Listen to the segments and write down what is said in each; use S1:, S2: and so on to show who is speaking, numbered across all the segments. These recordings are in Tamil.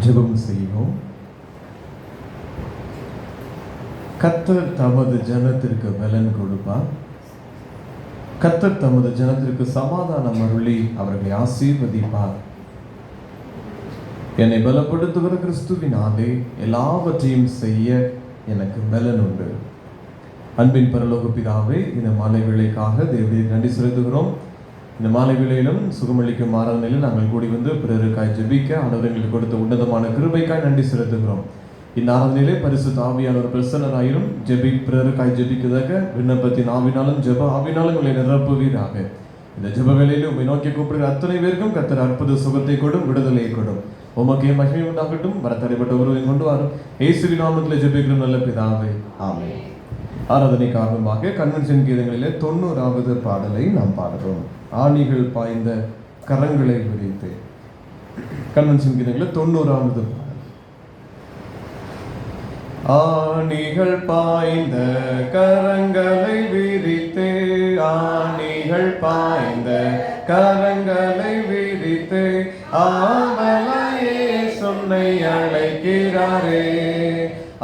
S1: ஜெபம் செய்வோம். கர்த்தர் தமது ஜனத்திற்கு பலன் கொடுப்பார். கர்த்தர் தமது ஜனத்திற்கு சமாதானம் அருளி அவர்களை ஆசீர்வதிப்பார். என்னை பலப்படுத்துகிற கிறிஸ்துவினாலே எல்லாவற்றையும் செய்ய எனக்கு பலன் உண்டு. அன்பின் பரலோக பிதாவே, இந்த மாலை வேளைக்காக தேவனுக்கு நன்றி செலுத்துகிறோம். இந்த மாலை வேளையிலும் சுகமளிக்கும் ஆராதனையில் நாங்கள் கூடி வந்து பிறருக்காய் ஜெபிக்க ஆண்டவர் எங்களுக்கு கொடுத்த உன்னதமான கிருபைக்காய் நன்றி செலுத்துகிறோம். இந்த ஆராதனையிலே பரிசுத்த ஆவியானவர் பிரசன்னராயிரும் பிறருக்காய் ஜெபிக்கதாக விண்ணப்பத்தின் ஆவினாலும் ஜெப ஆவினாலும் உங்களை நிரப்புவீராக. இந்த ஜெப வேளையிலும் உண்மை நோக்கி கூப்பிடுகிற அத்தனை பேருக்கும் கர்த்தர் அற்புத சுகத்தை கொடும், விடுதலை கொடும். உமக்கே மகிமை உண்டாகட்டும். வரத்தடைப்பட்ட உறவை கொண்டு வரும் இயேசுவின் நாமத்தில் ஜெபிக்கிற நல்ல பிதாவே, ஆமென். ஆராதனைக்கு ஆரம்பமாக கன்வென்ஷன் கீதங்களிலே 90வது பாடலை நாம் பாடுறோம். ஆணிகள் பாய்ந்த கரங்களை விரித்து. கன்வென்ஷன் கீதங்களில் 90வது பாடல். ஆணிகள் பாய்ந்த கரங்களை விரித்து, ஆணிகள் பாய்ந்த கரங்களை விரித்து, ஆவலாயே சொன்னை அழைக்கிறாரே,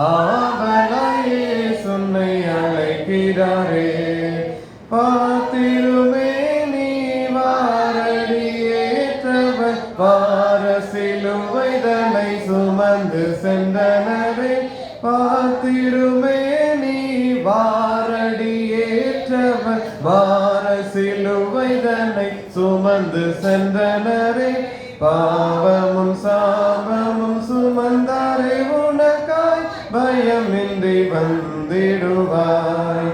S1: ஆவலாயே சொன்னை அழைக்கிறாரே. பார்த்திருமே நீ வாரடியேற்றவர், பார சிலுவைதனை சுமந்து சென்றனரே. பார்த்திருமே நீ வாரடியேற்றவர், பார சிலுவைதனை சுமந்து சென்றனரே. பாவமும் சாபமும் சுமந்தாரே, உனக்காய் பயமின்றி வந்திடுவாய்.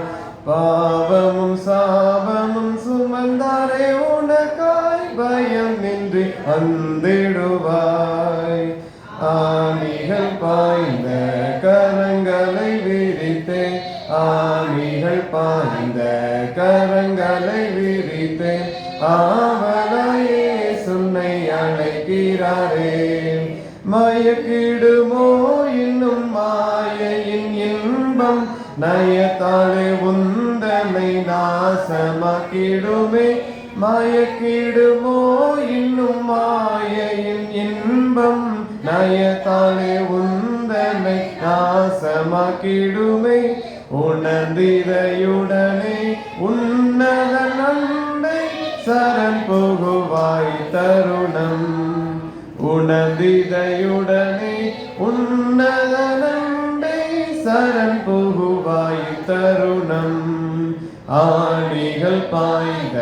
S1: பாவமும் சாபமும் சுமந்தாரே, உனக்காய் பயமின்றி வந்திடுவாய். ஆணிகள் பாய்ந்த கரங்களை விரித்தே, ஆணிகள் பாய்ந்த கரங்களை விரித்தே, ஆவலாயே சொன்னை அழைக்கிறாரே. மயக்கிடுமோ இன்னும் மாயையின் இன்பம், நயத்தாலே உந்தனை நாசமாக்கிடுமே. மயக்கிடுமோ இன்னும் மாயையின் இன்பம், நயத்தாலே உந்தனை நாசமாக்கிடுமே. உணர்ந்திரையுடனே உன்னத நன்மை சரண் புகுவாய் தருணம். உணர்ந்திரையுடனே உன்னத நன்மை சரண் புகுவாய் தருணம். ஆணிகள் பாய்ந்த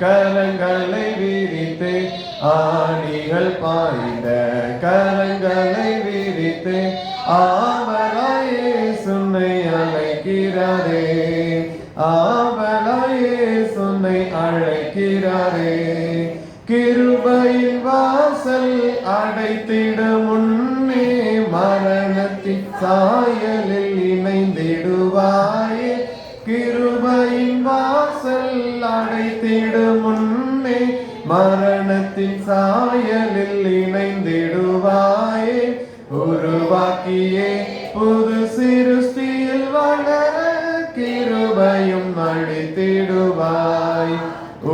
S1: கரங்களை விரித்து, ஆணிகள் பாய்ந்த கரங்களை விரித்து, ஆவலாயே சொன்னை அழைக்கிறாரே, ஆவலாயே சொன்னை அழைக்கிறாரே. கிருபையின் வாசல் அடைத்திட முன்னே, மரணத்தின் சாயலில் இணைந்திடுவாயே. கிருபையின் வாசல் அடைத்திட முன்னே, மரணத்தின் சாயலில் இணைந்திடுவாயே. உருவாக்கியே புது சிருஷ்டியில் வளர, கிருபையும் அழித்திடுவாய்.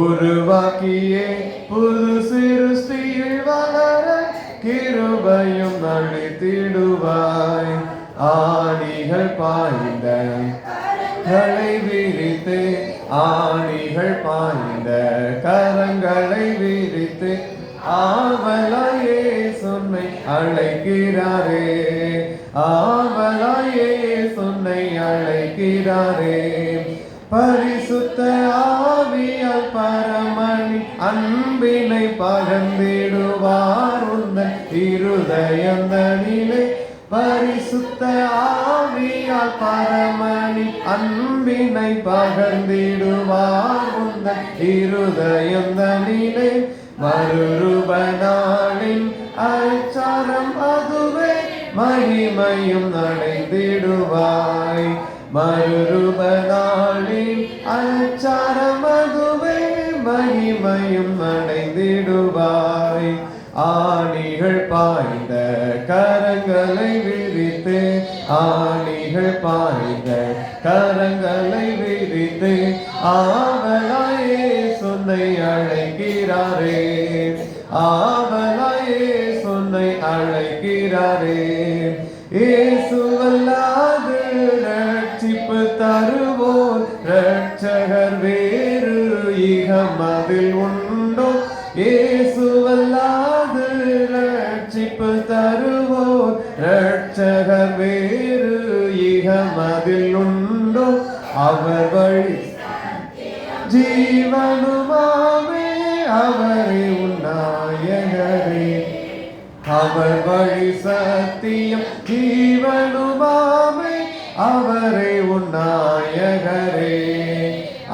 S1: உருவாக்கியே புது சிருஷ்டியில் வளர, கிருபையும் அழித்திடுவாய். ஆணிகள் பாய்ந்த கரங்களை விரித்து, ஆணிகள் பாய்ந்த கரங்களை விரித்து, ஆவலாயே சொன்னை அழைக்கிறாரே, ஆவலாயே சொன்னை அழைக்கிறாரே. பரிசுத்த ஆவியால் பரமணி அன்பினை பகர்ந்திடுவார் உந்தன் இருதயந்தனிலே. பரிசுத்த ஆவியால் பரமணி அன்பினை பகர்ந்திடுவார் உந்தன் இருதயந்தனிலே. மறுரூபநாளின் அச்சாரம் அதுவே, மகிமையும் அடைந்திடுவாய். மறுரூபநாளின் அச்சாரம் அதுவே, மகிமையும் அடைந்திடுவாய். ஆணிகள் பாய்ந்த கரங்களை விரித்து, ஆணிகள் பாய்ந்த கரங்களை விரித்து, ஆவலாயே சொன்னை அழைக்கிறாரே, ஆவலாயே சொன்னை அழைக்கிறாரே. இயேசுவல்லாது ரட்சிப்பு தருவோர் ரட்சகர் வேறு இகம் அதில் உண்டோ? இயேசுவல்லாது ரட்சிப்பு தருவோர் ரட்சகர் வேறு இகம் அதில் உண்டோ? அவர் வழி ஜீவனுமாவே அவரே உன்னாயகரே. அவர் வழி சத்தியம் ஜீவனுமாவே அவரே உன்னாயகரே.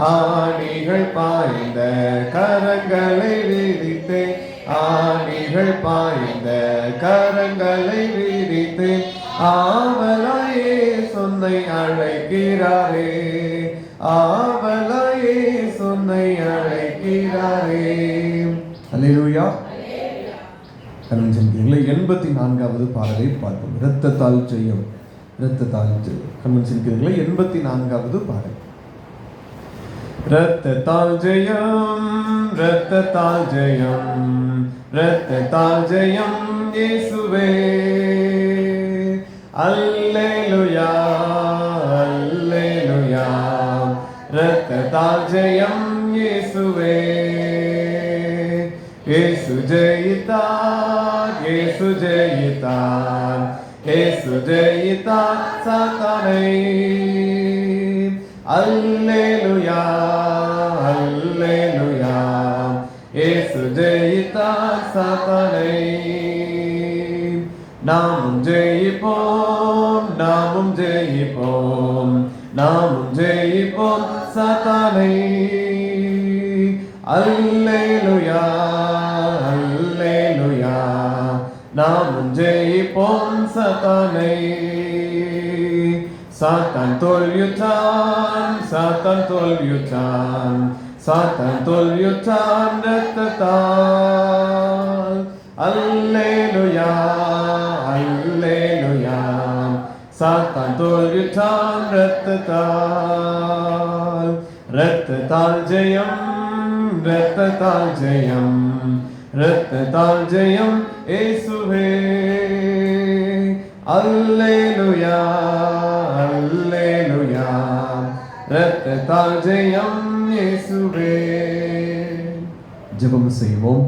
S1: ஆணிகள் பாய்ந்த கரங்களை விரித்தே, ஆணிகள் பாய்ந்த கரங்களை விரித்தே ஆவலாயே சொன்னை அழைக்கிறாரே. ஆவலாயே சொன்னை அழைக்கிறாரே. அல்லேலூயா. 84வது பாடலை பார்ப்போம். இரத்தத்தால் ஜெயம், இரத்தத்தால் ஜெயம். கன்வென்ஷன் 84வது பாடல். இரத்தத்தால் ஜெயம், இரத்தத்தால் ஜெயம், இரத்தத்தால் ஜெயம் இயேசுவே. அல்லேலூயா, அல்லேலூயா. இரத்தத்தால் ஜெயம் இயேசுவே. இயேசு ஜெயித்தார், இயேசு ஜெயித்தார், இயேசு ஜெயித்தார் சாத்தானை. அல்லேலூயா, அல்லேலூயா. இயேசு ஜெயித்தார் சாத்தானை. நாமும் ஜெயிப்போம், நாமும் ஜெயிப்போம், நாமும் ஜெயிப்போம் சாத்தானை. அல்லேலூயா, அல்லேலூயா. நாமும் ஜெயிப்போம் சாத்தானை. சாத்தான் தோல்வியுற்றான், சாத்தான் தோல்வியுற்றான், சாத்தான் தோல்வியுற்றான் இரத்தத்தால். அல்லேலூயா, அல்லேலூயா. சாத்தான் தோல்வியுற்றான் இரத்தத்தால். இரத்தத்தால் ஜெயம், இரத்தத்தால் ஜெயம், இரத்தத்தால் ஜெயம் இயேசுவே. அல்லேலூயா, அல்லேலூயா. இரத்தத்தால் ஜெயம் இயேசுவே. ஜெபம் செய்வோம்.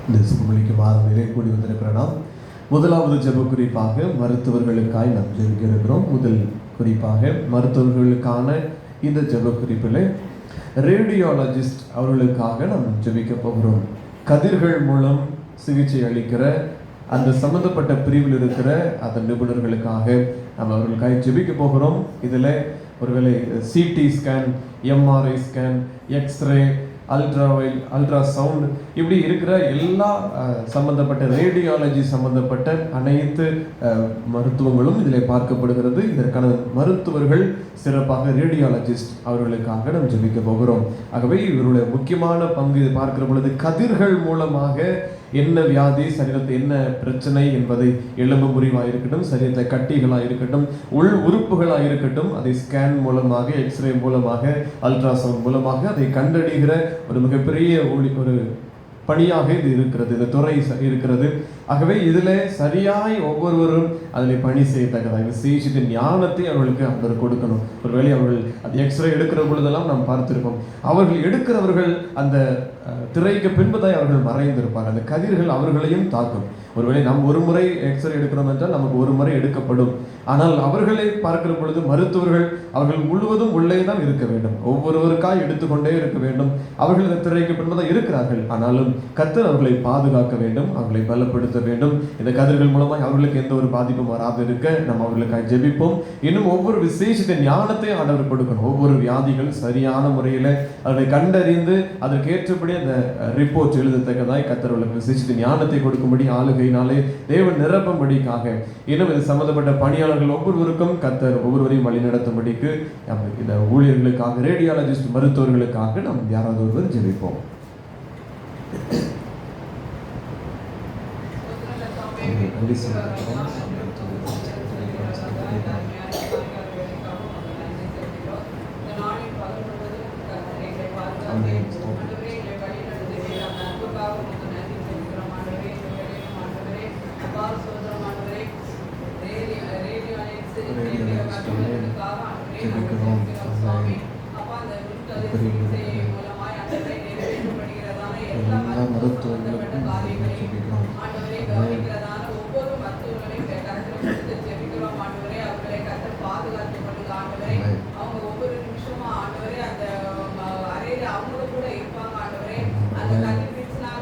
S1: இந்த சுபமளிக்கு மாதத்திலே கூடி வந்திருக்கிற நாம் முதலாவது ஜெப குறிப்பாக மருத்துவர்களுக்காய் நாம் ஜெபிக்க இருக்கிறோம். முதல் குறிப்பாக மருத்துவர்களுக்கான இந்த ஜெப குறிப்பில் ரேடியாலஜிஸ்ட் அவர்களுக்காக நாம் ஜெபிக்க போகிறோம். கதிர்கள் மூலம் சிகிச்சை அளிக்கிற அந்த சம்பந்தப்பட்ட பிரிவில் இருக்கிற அந்த நிபுணர்களுக்காக நாம் அவர்களுக்காக ஜெபிக்க போகிறோம். இதில் ஒருவேளை CT scan, MRI scan, x-ray, ultrasound இப்படி இருக்கிற எல்லா சம்பந்தப்பட்ட ரேடியாலஜி சம்பந்தப்பட்ட அனைத்து மருத்துவங்களும் இதில் பார்க்கப்படுகிறது. இதற்கான மருத்துவர்கள் சிறப்பாக ரேடியாலஜிஸ்ட் அவர்களுக்காக நாம் ஜெபிக்க போகிறோம். ஆகவே இவருடைய முக்கியமான பங்கு பார்க்கிற பொழுது கதிர்கள் மூலமாக என்ன வியாதி, சரீரத்தில் என்ன பிரச்சனை என்பதை எலும்பு முறிவாக இருக்கட்டும், சரீரத்தில் கட்டிகளாக இருக்கட்டும், உள் உறுப்புகளாக இருக்கட்டும், அதை ஸ்கேன் மூலமாக, எக்ஸ்ரே மூலமாக, அல்ட்ராசவுண்ட் மூலமாக அதை கண்டறிகிற ஒரு மிகப்பெரிய ஒரு பணியாக இது இருக்கிறது, இந்த துறை இருக்கிறது. ஆகவே இதில் சரியாய் ஒவ்வொருவரும் அதில் பணி செய்யத்தக்கதாக விசேஷித்த ஞானத்தை அவர்களுக்கு அவர் கொடுக்கணும். ஒருவேளை அவர்கள் அது எக்ஸ்ரே எடுக்கிற பொழுதெல்லாம் நாம் பார்த்திருக்கோம், அவர்கள் எடுக்கிறவர்கள் அந்த திரைக்கு பின்பதாய் அவர்கள் மறைந்திருப்பார். அந்த கதிர்கள் அவர்களையும் தாக்கும். ஒருவேளை நாம் ஒரு முறை எக்ஸ்ரே எடுக்கிறோம் என்றால் நமக்கு ஒரு முறை எடுக்கப்படும். ஆனால் அவர்களை பார்க்கிற பொழுது மருத்துவர்கள் அவர்கள் முழுவதும் உள்ளே தான் இருக்க வேண்டும், ஒவ்வொருவருக்காய் எடுத்துக்கொண்டே இருக்க வேண்டும். அவர்கள் இந்த திரைக்கு பின்பதான் இருக்கிறார்கள். ஆனாலும் கர்த்தர் அவர்களை பாதுகாக்க வேண்டும், அவர்களை பலப்படுத்த வேண்டும். இந்த கதிர்கள் மூலமாக அவர்களுக்கு எந்த ஒரு பாதிப்பும் வராது இருக்க நம்ம அவர்களுக்காக ஜெபிப்போம். இன்னும் ஒவ்வொரு விசேஷித்த ஞானத்தை ஆண்டவர் கொடுக்கணும். ஒவ்வொரு வியாதிகள் சரியான முறையில் அவர்களை கண்டறிந்து அதற்கேற்றபடி அந்த ரிப்போர்ட் எழுதத்தக்கதாய் கர்த்தர் அவர்களுக்கு விசேஷித்த ஞானத்தை கொடுக்கும்படி ஆளுகையினாலே தேவன் நிரப்பும்படிக்காக இன்னும் இது சம்பந்தப்பட்ட பணியாளர்கள் ஒவ்வொருவருக்கும் கர்த்தர் ஒவ்வொருவரையும் வழி நடத்தும்படிக்கு இந்த ஊழியர்களுக்காக, ரேடியாலஜிஸ்ட் மருத்துவர்களுக்காக நாம் யாராவது ஒருவர் ஜெபிப்போம். ஜெபிக்கிறோம். ஆமென். எல்லா மருத்துவர்களுக்கும் ஜெபிக்கிறோம். ஆமென்.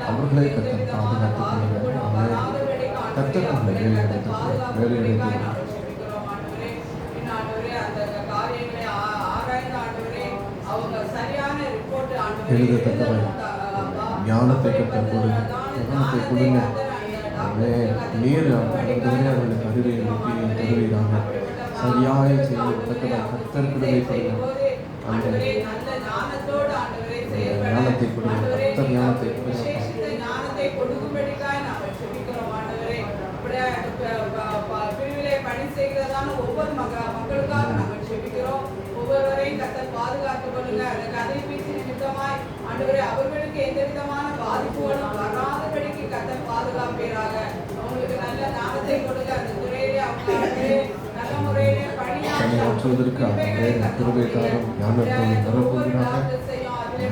S1: அவர்களை கத்தர் பாதுகாத்துக் கொள்ளுங்க. கத்தர் அவர்களை வேலையெடுத்து எழுதத்தக்கவை ஞானத்தை கத்தர் கொடுங்க. ஞானத்தை கொடுங்க. நீர் அவர்களுக்கு அறிவை தருவீராக. சரியாய் செய்யத்தக்கவை கத்தர் கிருபை கொடுங்க. அந்த ஞானத்தை கொடுங்க. கத்தர் ஞானத்தை கொடுங்க. பணி செய்கிறதான ஒவ்வொரு மக்களுக்காக நாங்கள் ஜெபிக்கிறோம். ஒவ்வொருவரையும் கத்தர் பாதுகாத்துக் கொள்ளுங்க. அந்த கதை பேசி நிமித்தமாய் ஆண்டவரே அவர்களுக்கு எந்த விதமான பாதிப்புகளும் வராதபடிக்கு கத்தர் பாதுகாப்பீராக. அவங்களுக்கு நல்ல ஞானத்தை கொடுங்க. அந்த துறையிலே அவங்க நல்ல முறையிலே பணியாற்றுவதற்கு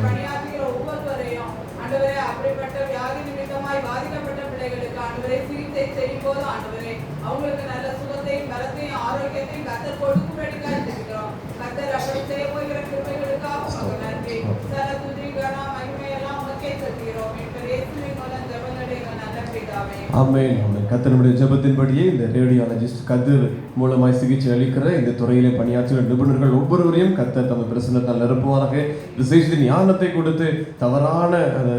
S1: பணியாற்றுகிற ஒவ்வொருவரையும் ஆண்டவரே அப்படிப்பட்ட வியாதி நிமித்தமாய் பாதிக்கப்பட்ட பிள்ளைகளுக்கு ஆண்டவரே சிகிச்சை செய்யும் போது ஆண்டவரே அவங்களுக்கு நல்ல சுகத்தையும் பலத்தையும் ஆரோக்கியத்தையும் கத்தர் கொடுக்கும்படிக்காக ஜெபிக்கிறோம். கத்தர் அப்படி செய்ய போகிற கிருபைகளுக்காக உமக்கு நன்றி. சகல துதி கனம் மகிமை எல்லாம் உமக்கே செலுத்துகிறோம். எங்கள் இயேசுவின் மூலம் ஜெபங்களை நல்ல பிதாவே. ஆமென். ஆமென். கத்தருடைய ஜெபத்தின்படியே இந்த ரேடியாலஜிஸ்ட் கதிர் மூலமாய் சிகிச்சை அளிக்கிற இந்த துறையிலே பணியாற்றுகிற நிபுணர்கள் ஒவ்வொருவரையும் கத்தர் தமது பிரசன்னத்தால் நிரப்புவாராக. விசேஷத்தின் ஞானத்தை கொடுத்து தவறான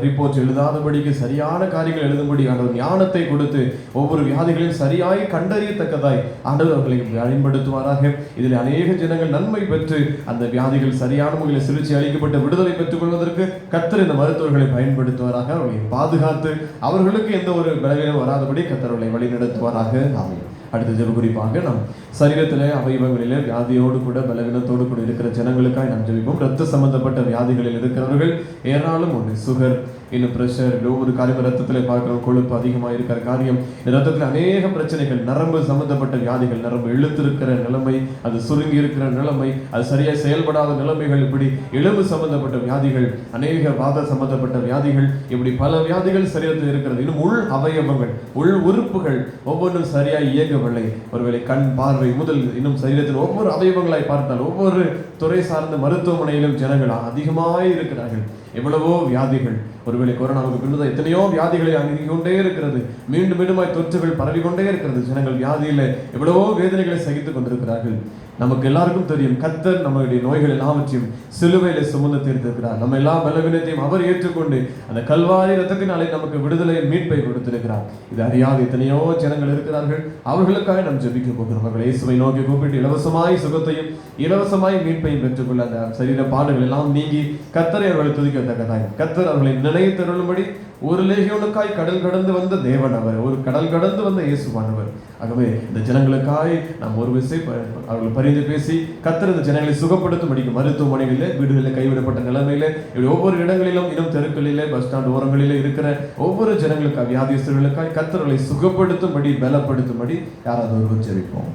S1: ரிப்போர்ட் எழுதாதபடிக்கு சரியான காரியங்கள் எழுதும்படி ஆண்டவர் ஞானத்தை கொடுத்து ஒவ்வொரு வியாதிகளையும் சரியாய் கண்டறியத்தக்கதாய் ஆண்டவர் அவர்களை பயன்படுத்துவாராக. இதில் அநேக ஜனங்கள் நன்மை பெற்று அந்த வியாதிகள் சரியான முறையில் சிகிச்சை அளிக்கப்பட்ட விடுதலை பெற்றுக் கொள்வதற்கு கத்தர் இந்த மருத்துவர்களை பயன்படுத்துவாராக. அவர்களை பாதுகாத்து அவர்களுக்கு எந்த ஒரு பலவீனம் வராதபடி கத்தர் அவர்களை வழி நடத்துவாராக. ஆமென். அடுத்த ஜெப குறிப்பாக நாம் சரீரத்திலே அவயவங்களிலே வியாதியோடு கூட பலவீனத்தோடு கூட இருக்கிற ஜனங்களுக்காக நாம் ஜெபிப்போம். ரத்த சம்பந்தப்பட்ட வியாதிகளில் இருக்கிறவர்கள் ஏராளம் உண்டு. சுகர், இன்னும் பிரஷர், ஒவ்வொரு காரியம் ரத்தத்திலே பார்க்கிறோம். கொழுப்பு அதிகமாக இருக்கிற காரியம், ரத்தத்தில் அநேக பிரச்சனைகள், நரம்பு சம்பந்தப்பட்ட வியாதிகள், நரம்பு இழுத்திருக்கிற நிலைமை, அது சுருங்கி இருக்கிற நிலைமை, அது சரியாக செயல்படாத நிலைமைகள், இப்படி எலும்பு சம்பந்தப்பட்ட வியாதிகள், அநேக வாத சம்பந்தப்பட்ட வியாதிகள், இப்படி பல வியாதிகள் சரீரத்தில் இருக்கிறது. இன்னும் உள் அவயவங்கள், உள் உறுப்புகள் ஒவ்வொன்றும் சரியாக இயங்கவில்லை. ஒருவேளை கண் பார்வை முதல் இன்னும் சரீரத்தில் ஒவ்வொரு அவயவங்களாய் பார்த்தால் ஒவ்வொரு துறை சார்ந்த மருத்துவமனையிலும் ஜனங்கள் அதிகமாய் இருக்கிறார்கள். எவ்வளவோ வியாதிகள், ஒருவேளை கொரோனாவுக்கு பின்னதாக எத்தனையோ வியாதிகளை அணுகிக் கொண்டே இருக்கிறது. மீண்டும் மீண்டுமாய் தொற்றுகள் பரவிக்கொண்டே இருக்கிறது. ஜனங்கள் வியாதியில எவ்வளவோ வேதனைகளை சகித்துக் கொண்டிருக்கிறார்கள். நமக்கு எல்லாருக்கும் தெரியும், கர்த்தர் நம்மளுடைய நோய்கள் எல்லாவற்றையும் சிலுவையில சுமந்து தீர்த்திருக்கிறார். நம்ம எல்லா பலவீனத்தையும் அவர் ஏற்றுக்கொண்டு அந்த கல்வாரி இரத்தத்தினாலே நமக்கு விடுதலை மீட்பை கொடுத்திருக்கிறார். இது அறியாத எத்தனையோ ஜனங்கள் இருக்கிறார்கள். அவர்களுக்காக நாம் ஜெபிக்க போகிறோம். அவர்கள் இயேசுவை நோக்கி கூப்பிட்டு இலவசமாய் சுகத்தையும் இலவசமாய் மீட்பையும் பெற்றுக்கொள்ள அந்த சரீர பாடுகள் எல்லாம் நீங்கி கர்த்தரை அவர்களை துதிக்கத்தக்கதாய் கர்த்தர் அவர்களை நினைத்தருளும்படி ஒரு லேகியோனுக்காய் கடல் கடந்து வந்த தேவன் அவர், ஒரு கடல் கடந்து வந்த இயேசுவானவர். ஆகவே இந்த ஜனங்களுக்காய் நாம் ஒரு விசை அவர்கள் பரிந்து பேசி கர்த்தர் இந்த ஜனங்களை சுகப்படுத்தும்படிக்கு மருத்துவமனைகளிலே, வீடுகளில் கைவிடப்பட்ட நிலைமையிலே, இப்படி ஒவ்வொரு இடங்களிலும், இன்னும் தெருக்களிலே, பஸ் ஸ்டாண்ட் ஓரங்களிலே இருக்கிற ஒவ்வொரு ஜனங்களுக்காக, வியாதியஸ்தர்களுக்காய் கர்த்தர்களை சுகப்படுத்தும்படி, பலப்படுத்தும்படி யாராவது ஒருவர் ஜெபிப்போம்.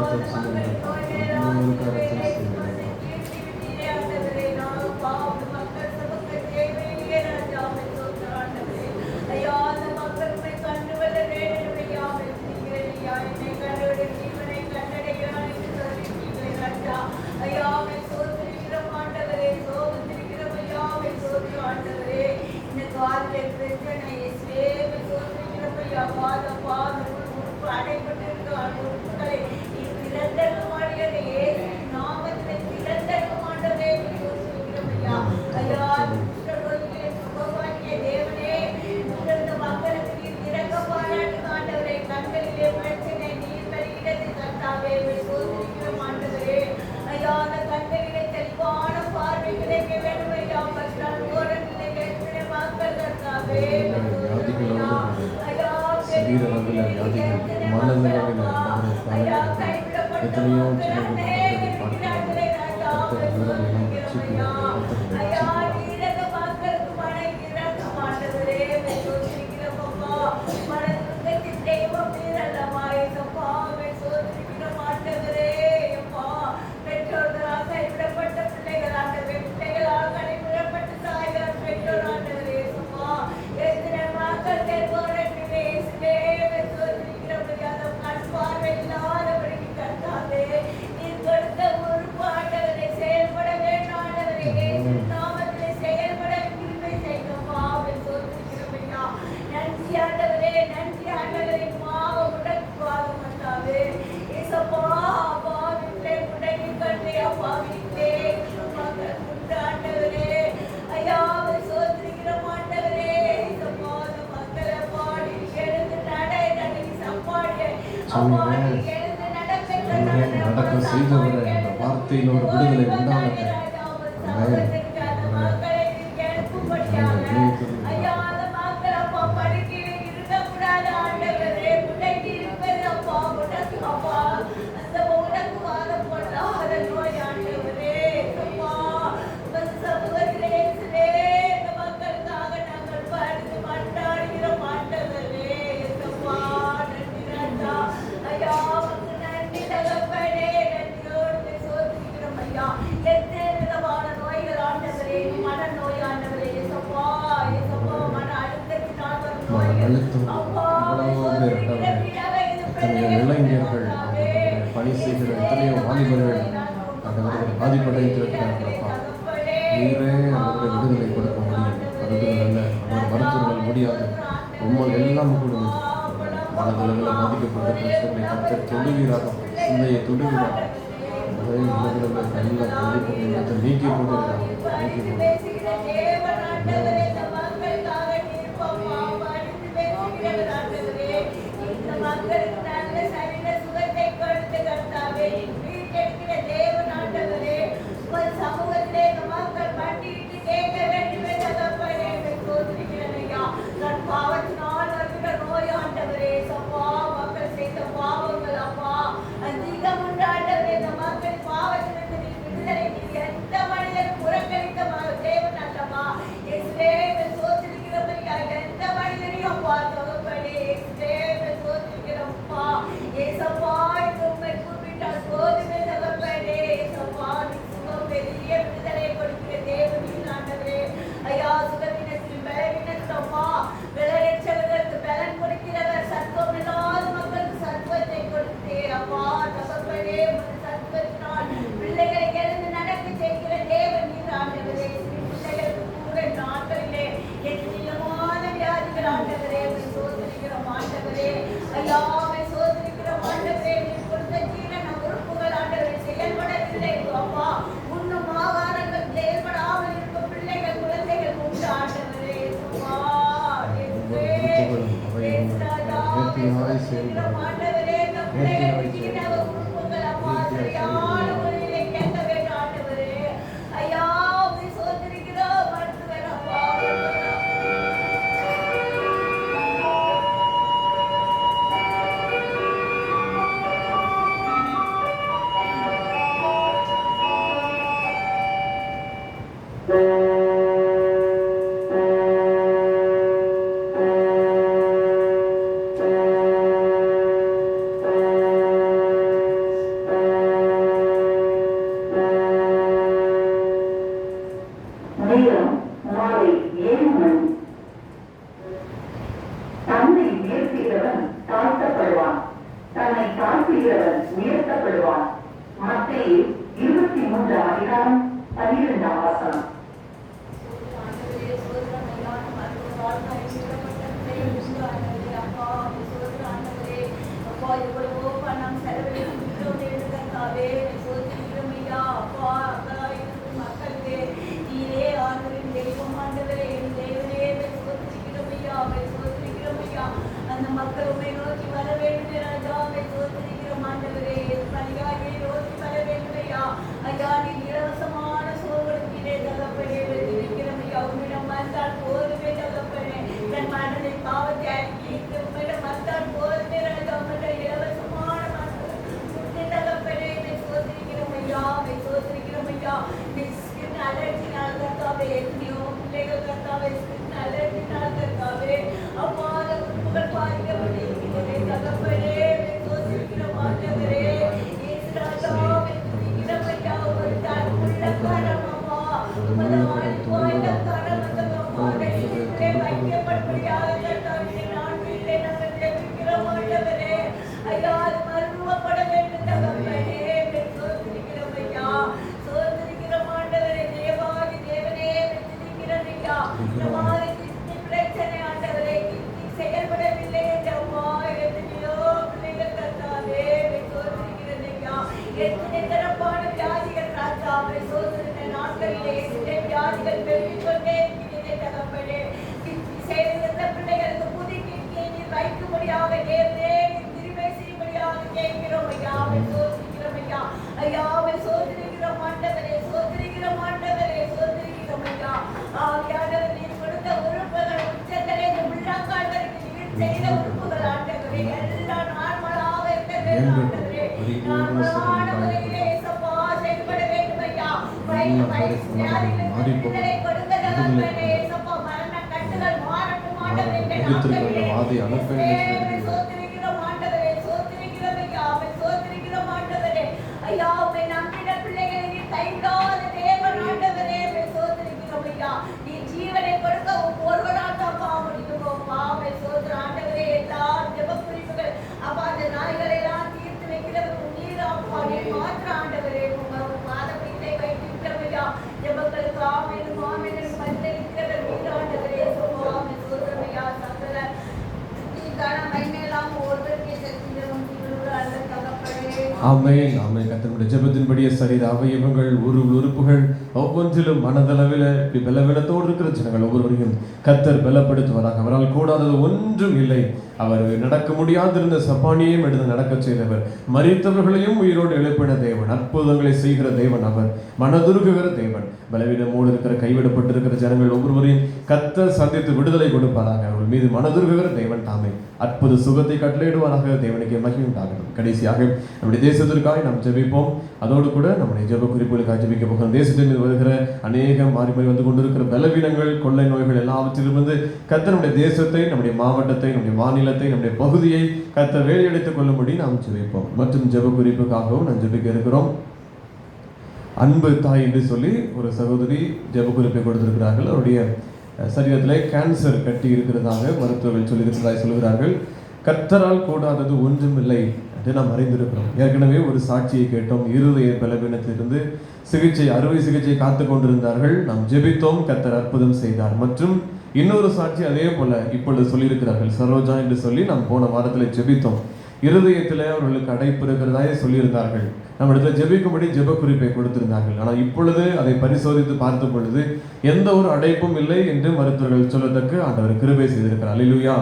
S1: கரத்தை செய்யுங்கப்பா, இன்னொரு கரத்தை செய்யுங்கப்பா. சரீர அளவில் வியாதிகள், மனநிலையில் எத்தனையோ சிலர்கள் நடக்க செய்தவரை அந்த வார்த்தையில் ஒரு விடுதலை உண்டானது. இளைஞர்கள் பணி செய்கிற எத்தனையோ வாலிபர்கள் அவர்கள் பாதிப்படைந்திருக்கிறார்களப்பா. நீரே அவர்களை விடுதலை கொடுக்க முடியும். அவர்கள் அல்ல, அவர் மருத்துவர்கள் முடியாது. உண்மை எல்லாம் கூட மனதளவில் பாதிக்கப்பட்ட பிரச்சனை கற்று தொடுவீராக, சிந்தையை தொடுவீராக, நல்ல பாதிப்பு நீக்கி போடுகிறார்கள், நீக்கி போடுகிறார்கள்.
S2: மக்கள் உண்மை நோக்கி வர வேண்டும் ராஜாவை சோதரிக்கிறோம் ஆண்டவரே. பலியாயை நோக்கி வர வேண்டும் ஐயா. ஐயா நீ இலவசமான சோதனையிலே தகப்பனே இருக்கிறோம் ஐயா. உன்னிடம் வந்தால் போதுமே தகப்பனே. தன் மனதை பாவத்தை அறிக்கை உன்னிடம் வந்தால் போதுமே ராஜா. உன்னுடைய இலவசமான தகப்பனே சோதரிக்கிறோம் ஐயா. சோதரிக்கிறோம் ஐயா. அலர்ஜினால் கர்த்தாவே எத்தனையோ பிள்ளைகள் கர்த்தாவே அலர்ஜினால் கர்த்தாவே அப்பாத உறுப்புகள் பாதிக்கப்பட்டிருக்கிறது தகப்பனே. சோதரிக்கிறோம் ஆண்டவரே. இயேசு ராஜாவே துதிக்கிறோம் ஐயா. ஒரு தற்புள்ள கரம் அம்மா உமது ஆழ்வாய்ந்த கரம் அம்மா நெஞ்சிலே வைக்கப்பட்டபடியாக கர்த்தாவே நான் வீட்டை நாங்கள் ஜெபிக்கிறோம் ஆண்டவரே. ஐயா அது மறுரூபப்பட வேண்டும் தகப்பனே. சோதரிக்கிறோம் ஐயா. சோதரிக்கிறோம் ஆண்டவரே. தேவாதி தேவனே துதிக்கிறோம் ஐயா. நம்மால கிறிஸ்து பிரச்சனை ஆண்டவரே செயல்படவில்லை என்ற அம்மா எத்தனையோ பிள்ளைகள் கர்த்தாவே சோதரிக்கிறோம் ஐயா. எத்தனை தரப்பான வியாதிகள் ராஜாவை சோதனை நாட்களிலே எத்தனை வியாதிகள் பெருகிக் கொண்டே இருக்கிறது தகப்பனே. செய்த பிள்ளைகளுக்கு புதுக்கியை நீர் வைக்கும்படியாக தேவனே திருமை செய்யும்படியாக கேட்கிறோம் ஐயா. சோதரிக்கிறோம் ஐயா. ஐயாவை சோதரிக்கிறோம் ஆண்டவரே. சோதரிக்கிறோம் ஆண்டவரே. சோதரிக்கிறோம் ஐயா. ஆவியானவர் நீர் கொடுத்த உறுப்புகள் உச்சத்திலே உள்ளங்கால் வரைக்கும் நீர் செய்த உறுப்புகள் ஆண்டவரே எல்லாம் நார்மலாக இருக்க வேண்டும் ஆண்டவரே. நார்மலான முறையிலே சப்பா செயல்பட வேண்டும் ஐயா. வியாதிகளை கொடுக்க தகப்பனே சப்பா மரண கட்டுகள் மாறட்டும் ஆண்டவரே. சோதரிக்கிறோம் ஆண்டவரே. சோதரிக்கிறோம் ஐயா. சோதரிக்கிறோம் ஆண்டவரே. ஐயா உம்மை நம்பின பிள்ளைகளை நீ கைவிடாத தேவன் ஆண்டவரே. சோதரிக்கிறோம் ஐயா. நீ ஜீவனை கொடுக்க ஒருவரால் தான் முடியும் பாவை சோதர ஆண்டவரே. எல்லா ஜெப குறிப்புகள் அப்பா அந்த நாய்களை எல்லாம் தீர்த்து வைக்கிறவர் நீர் அப்பா நீர் மாற்ற ஆண்டவரே. மாதத்தை வைத்திருக்கிறோம் ஐயா. ஜெபங்களுக்கு ஆமென் ஆமென் பதிலளிக்கிறவர் நீர் ஆண்டவரே. ஆமென் சோதரம் ஐயா. சகல மகிமையெல்லாம் ஒருவருக்கே செலுத்துகிறோம் அல்ல தகப்பனே.
S1: ஆமென் ஆமென். கர்த்தருடைய ஜெபத்தின்படியே சரீர அவயவங்கள் உறுப்புகள் ஒவ்வொன்றிலும் மனதளவில் இப்படி பலவீனத்தோடு இருக்கிற ஜனங்கள் ஒவ்வொருவரையும் கர்த்தர் பலப்படுத்துவாராக. அவரால் கூடாதது ஒன்றும் இல்லை. அவர் நடக்க முடியாதிருந்த சப்பானியையும் எடுத்து நடக்க செய்தவர். மரித்தவர்களையும் உயிரோடு எழுப்பின தேவன். அற்புதங்களை செய்கிற தேவன். அவர் மனதுருகுகிற தேவன். பலவீனமோடு இருக்கிற கைவிடப்பட்டிருக்கிற ஜனங்கள் ஒவ்வொருவரையும் கர்த்தர் சந்தித்து விடுதலை கொடுப்பாராக. அவர்கள் மீது மனதுருகுகிற தேவன் தாமே அற்புத சுகத்தை கட்டளையிடுவாராக. தேவனுக்கு மகிமை உண்டாகட்டும். கடைசியாக நம்முடைய தேசத்திற்காக நாம் ஜெபிப்போம். அதோடு கூட நம்முடைய ஜெப குறிப்புகளுக்காக ஜெபிக்க போகிறோம். தேசத்தின் மீது வருகிற அநேக மாறி மாறி வந்து கொண்டிருக்கிற பலவீனங்கள் கொள்ளை நோய்கள் எல்லாவற்றிலிருந்து கர்த்தர் நம்முடைய தேசத்தை நம்முடைய மாவட்டத்தை நம்முடைய மாநிலத்தை நம்முடைய பகுதியை கர்த்தர் வேலையெடுத்துக் கொள்ளும்படி நாம் ஜெபிப்போம். மற்றும் ஜெப குறிப்புக்காகவும் நாம் ஜெபிக்க இருக்கிறோம். அன்பு தாய் என்று சொல்லி ஒரு சகோதரி ஜெப குறிப்பை கொடுத்திருக்கிறார்கள். அவருடைய சரீரத்திலே கேன்சர் கட்டி இருக்கிறதாக மருத்துவர்கள் சொல்லியிருக்கிறதாய் சொல்கிறார்கள். கர்த்தரால் கூடாதது ஒன்றுமில்லை என்று நாம் அறிந்திருக்கிறோம். ஏற்கனவே ஒரு சாட்சியை கேட்டோம். இருதய பலவீனத்திலிருந்து அறுவை சிகிச்சை காத்து கொண்டிருந்தார்கள். நாம் ஜெபித்தோம். கர்த்தர் அற்புதம் செய்தார். மற்றும் இன்னொரு சாட்சி அதே போல இப்பொழுது சொல்லியிருக்கிறார்கள். சரோஜா என்று சொல்லி நாம் போன வாரத்தில் ஜெபித்தோம். இருதயத்தில் அவர்களுக்கு அடைப்பு இருக்கிறதாயே சொல்லியிருந்தார்கள். நம்மிடத்தில் ஜெபிக்கும்படி ஜெப குறிப்பை கொடுத்திருந்தார்கள். ஆனால் இப்பொழுது அதை பரிசோதித்து பார்த்த பொழுது எந்த ஒரு அடைப்பும் இல்லை என்று மருத்துவர்கள் சொல்லத்தக்க ஆண்டவர் கிருபை செய்திருக்கிறார். அல்லேலூயா.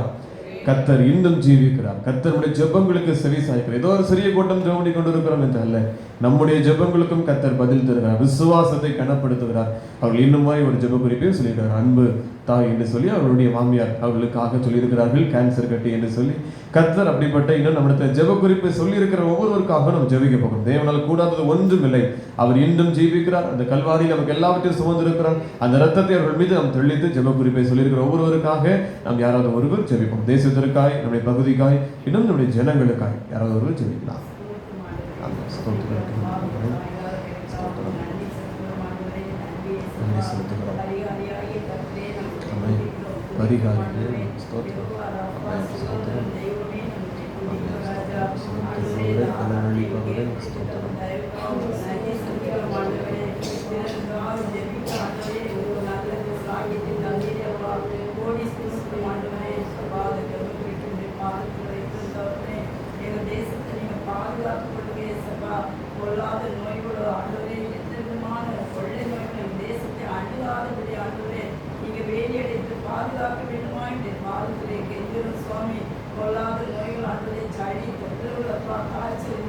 S1: கர்த்தர் இன்னும் ஜீவிக்கிறார். கர்த்தருடைய ஜெபங்களுக்கு செவி சாய்க்கிறார். ஏதோ ஒரு சிறிய கூட்டம் ஜெபம் பண்ணி கொண்டிருக்கிறோம் என்று அல்ல, நம்முடைய ஜெபங்களுக்கும் கர்த்தர் பதில் தருகிறார். விசுவாசத்தை கனப்படுத்துகிறார். அவர்கள் இன்னுமாய் ஒரு ஜெப குறிப்பையும் சொல்லியிருக்கிறார். அன்பு தாய் என்று சொல்லி அவர்களுடைய மாமியார் அவர்களுக்காக சொல்லியிருக்கிறார்கள். கேன்சர் கட்டி என்று சொல்லி கர்த்தர் அப்படிப்பட்ட இன்னும் நம்மிடத்தில் ஜெப குறிப்பை சொல்லியிருக்கிற ஒவ்வொருவருக்காக நம்ம ஜெபிக்க போகிறோம். தேவனால் கூடாதது ஒன்றும் இல்லை. அவர் இன்னும் ஜீவிக்கிறார். அந்த கல்வாரியில் நமக்கு எல்லாவற்றையும் சுமந்திருக்கிறார். அந்த ரத்தத்தை அவர்கள் மீது நாம் தெளித்து ஜெப குறிப்பை சொல்லியிருக்கிற ஒவ்வொருவருக்காக நாம் யாராவது ஒருவர் ஜெபிப்போம். தேசத்திற்காய், நம்முடைய பகுதிக்காய், இன்னும் நம்முடைய ஜனங்களுக்காய் யாராவது ஒருவர் ஜெபிக்கலாம். பரிகாரிகள் ஸ்தோத்திரம்.
S3: பொல்லாத நோய்களோ ஆண்டவரே, எந்த விதமான கொள்ளை நோய்கள் தேசத்தை அணுகாதபடி ஆண்டவரே நீங்க வேலையடைத்து பாதுகாக்க வேண்டுமா என்று பாதத்திலே கெஞ்சிரும் சுவாமி. பொல்லாத சளி தொற்றுகளப்பா காய்ச்சல்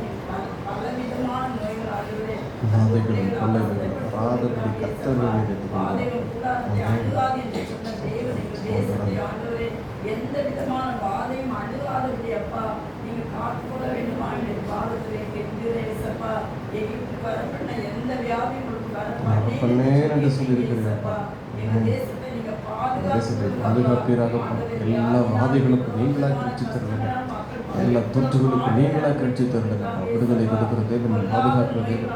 S3: பலவிதமான நோய்கள் ஆண்டவரே
S1: வாதைகளும் கொள்ளைகளும் வராதபடி கர்த்தர்கள் மீது
S3: வாதைகள் கூடாரத்தை அணுகாது என்று சொன்ன தேவன் எங்கள் தேசத்தை ஆண்டவரே எந்த விதமான வாதையும் அணுகாதபடி அப்பா நீங்க காத்துக்கொள்ள வேண்டுமா எங்கள் பாதத்திலே கெஞ்சுகிறேன் ஏசப்பா. எகிப்துக்கு வரப்பண்ண எந்த வியாதியும் உங்களுக்கு
S1: வரப்பண்ணே என்று சொல்லியிருக்கிறீர்களப்பா.
S3: எங்கள் தேசத்தை நீங்க
S1: தேசத்தை பாதுகாப்பீராக எல்லா வாதைகளுக்கும் நீங்களாக கட்சி தருங்க, எல்லா தொற்றுகளுக்கும் நீங்களாக கட்சி தருங்க. விடுதலை கொடுக்கிற தேவன், பாதுகாக்கிற தேவன்,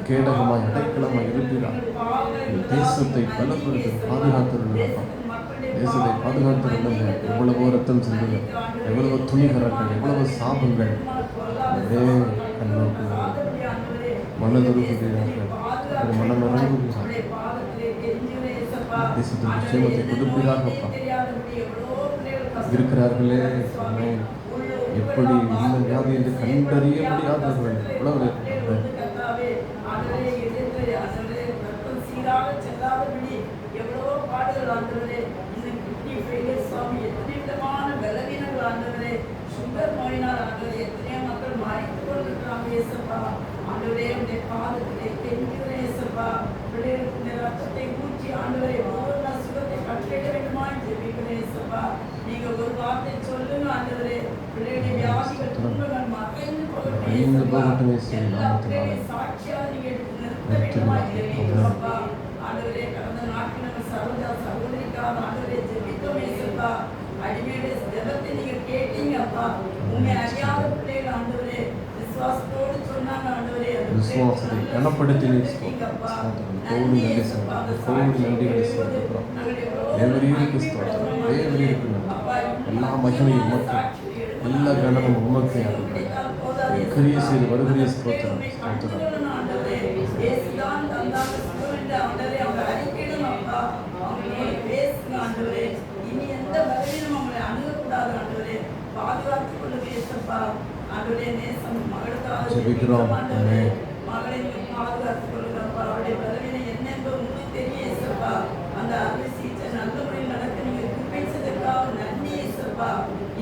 S1: கேடகமாய் அடைக்கலமாய் இருப்பீராக. தேசத்தை பலப்படுத்த பாதுகாத்துருங்கப்பா. தேசத்தை பாதுகாத்துருங்க. எவ்வளவோ ரத்தம் சிந்துங்க, எவ்வளவோ துணிகரங்கள், எவ்வளவோ சாபங்கள் ஒரே கண்ணோக்கு மனதுருகிறார்கள், மனமிறங்குகிறார்கள். தேசத்தின் விஷயத்தை கொடுப்பீராகப்பா. இருக்கிறார்களே எப்படி இந்த வியாதி என்று கண்டறிய முடியாதவர்கள் எவ்வளவு
S3: எவ்வளவோ பாடுகள் ஆண்டவரே. இந்த கிட்னி ஃபெயிலியர் சுவாமி எத்தனை விதமான பலவீனங்கள் ஆண்டவரே. சுகர் நோயினால் ஆண்டவரே எத்தனையோ மக்கள் மறைத்து கொண்டிருக்கிறாங்க ஏசப்பா. ஆண்டவரே உடைய பாதத்திலே கெஞ்சுகிறேன் ஏசப்பா. பிள்ளைகளுக்கு இந்த ரத்தத்தை ஊற்றி ஆண்டவரே ஒவ்வொரு சுகத்தை கட்டிட வேண்டுமா ஜெபிக்கிறேன் ஏசப்பா. நீங்க ஒரு வார்த்தை சொல்லுங்க ஆண்டவரே. பிள்ளைகளுடைய வியாதிகள் துன்பங்கள் மறைந்து போகட்டும். எல்லா பிள்ளைகளையும் சாட்சியா நீங்க நிறுத்த வேண்டுமா ஜெபிக்கிறோம்ப்பா. ஆண்டவரே கடந்த நாட்கள் நம்ம சகோதரிக்காக ஆண்டவரே ஜெபித்தோம் ஏசப்பா. அடிமையுடைய ஜெபத்தை நீங்க கேட்டீங்க அப்பா. உண்மை அறியாத பிள்ளைகள் ஆண்டவரே விசுவாசத்தோடு சொன்னாங்க ஆண்டவரே.
S1: விசுவாசத்தை கனப்படுத்தி எல்லா மகிமையும் உமக்கு, எல்லா கனமும் உமக்கு கிரிய செய்து வருகிற ஸ்தோத்திரம் ஸ்தோத்திரம்.
S3: இனி எந்த பலவீனம் அவங்களை அணுகக்கூடாது ஆண்டவரே. பாதுகாத்துக் கொள்ளுங்க ஏசப்பா. ஆண்டவரே நேசம் மகளுக்காக
S1: ஜெபிக்கிறோம்.
S3: மகளை பாதுகாத்துக் கொள்ளுங்கப்பா. அவருடைய பலவீனம் என்ன என்பது உங்களுக்கு தெரியும் ஏசப்பா. அந்த அறுவை சிகிச்சை நல்ல முறையில் நடக்க நீங்க குறிப்பிட்டதற்காக நன்றி ஏசப்பா.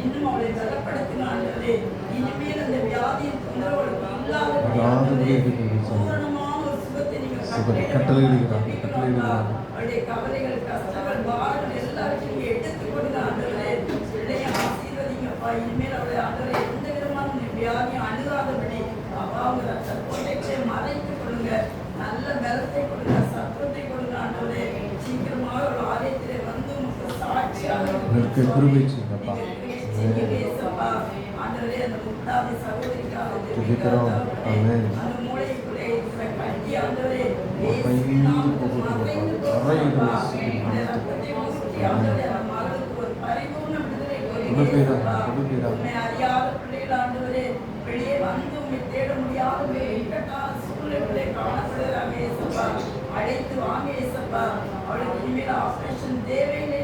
S3: இன்னும் அவளை பலப்படுத்துங்க ஆண்டவரே. இனிமேல் அந்த வியாதியின் தொந்தரவுகளுக்கு இல்லாத பூரணமான ஒரு சுகத்தை நீங்க கட்டளையிடுகிறார். அவருடைய கவலைகள் கஷ்டங்கள் பாரங்கள் எல்லாவற்றையும் நீங்க எடுத்துக் கொடுங்க ஆண்டவரே. பிள்ளையை ஆசீர்வதிங்கப்பா. இனிமேல் அவருடைய ஆண்டவரை எந்த விதமான வியாதியும் அணுகாதபடி அப்பா அவங்க ரத்தத்தை மறைத்துக் கொள்ளுங்க. நல்ல பலத்தை கொடுங்க, சத்துவத்தை கொடுங்க ஆண்டவரே. சீக்கிரமாக ஒரு ஆலயத்திலே வந்து உங்களுக்கு சாட்சியாக ஆண்டவரே. அந்த முட்டாதி சகோதரிக்காக அந்த மூளைக்குள்ளே இருக்கிற கட்டி ஆண்டவரே அறியாத பிள்ளைகள் ஆண்டவரே வெளியே வந்து உண்மை தேட முடியாத சூழ்நிலை காணப்படுகிறாங்க ஏசப்பா. அழைத்து வாங்க ஏசப்பா. அவளுக்கு இனிமேல் ஆபரேஷன் தேவையில்லை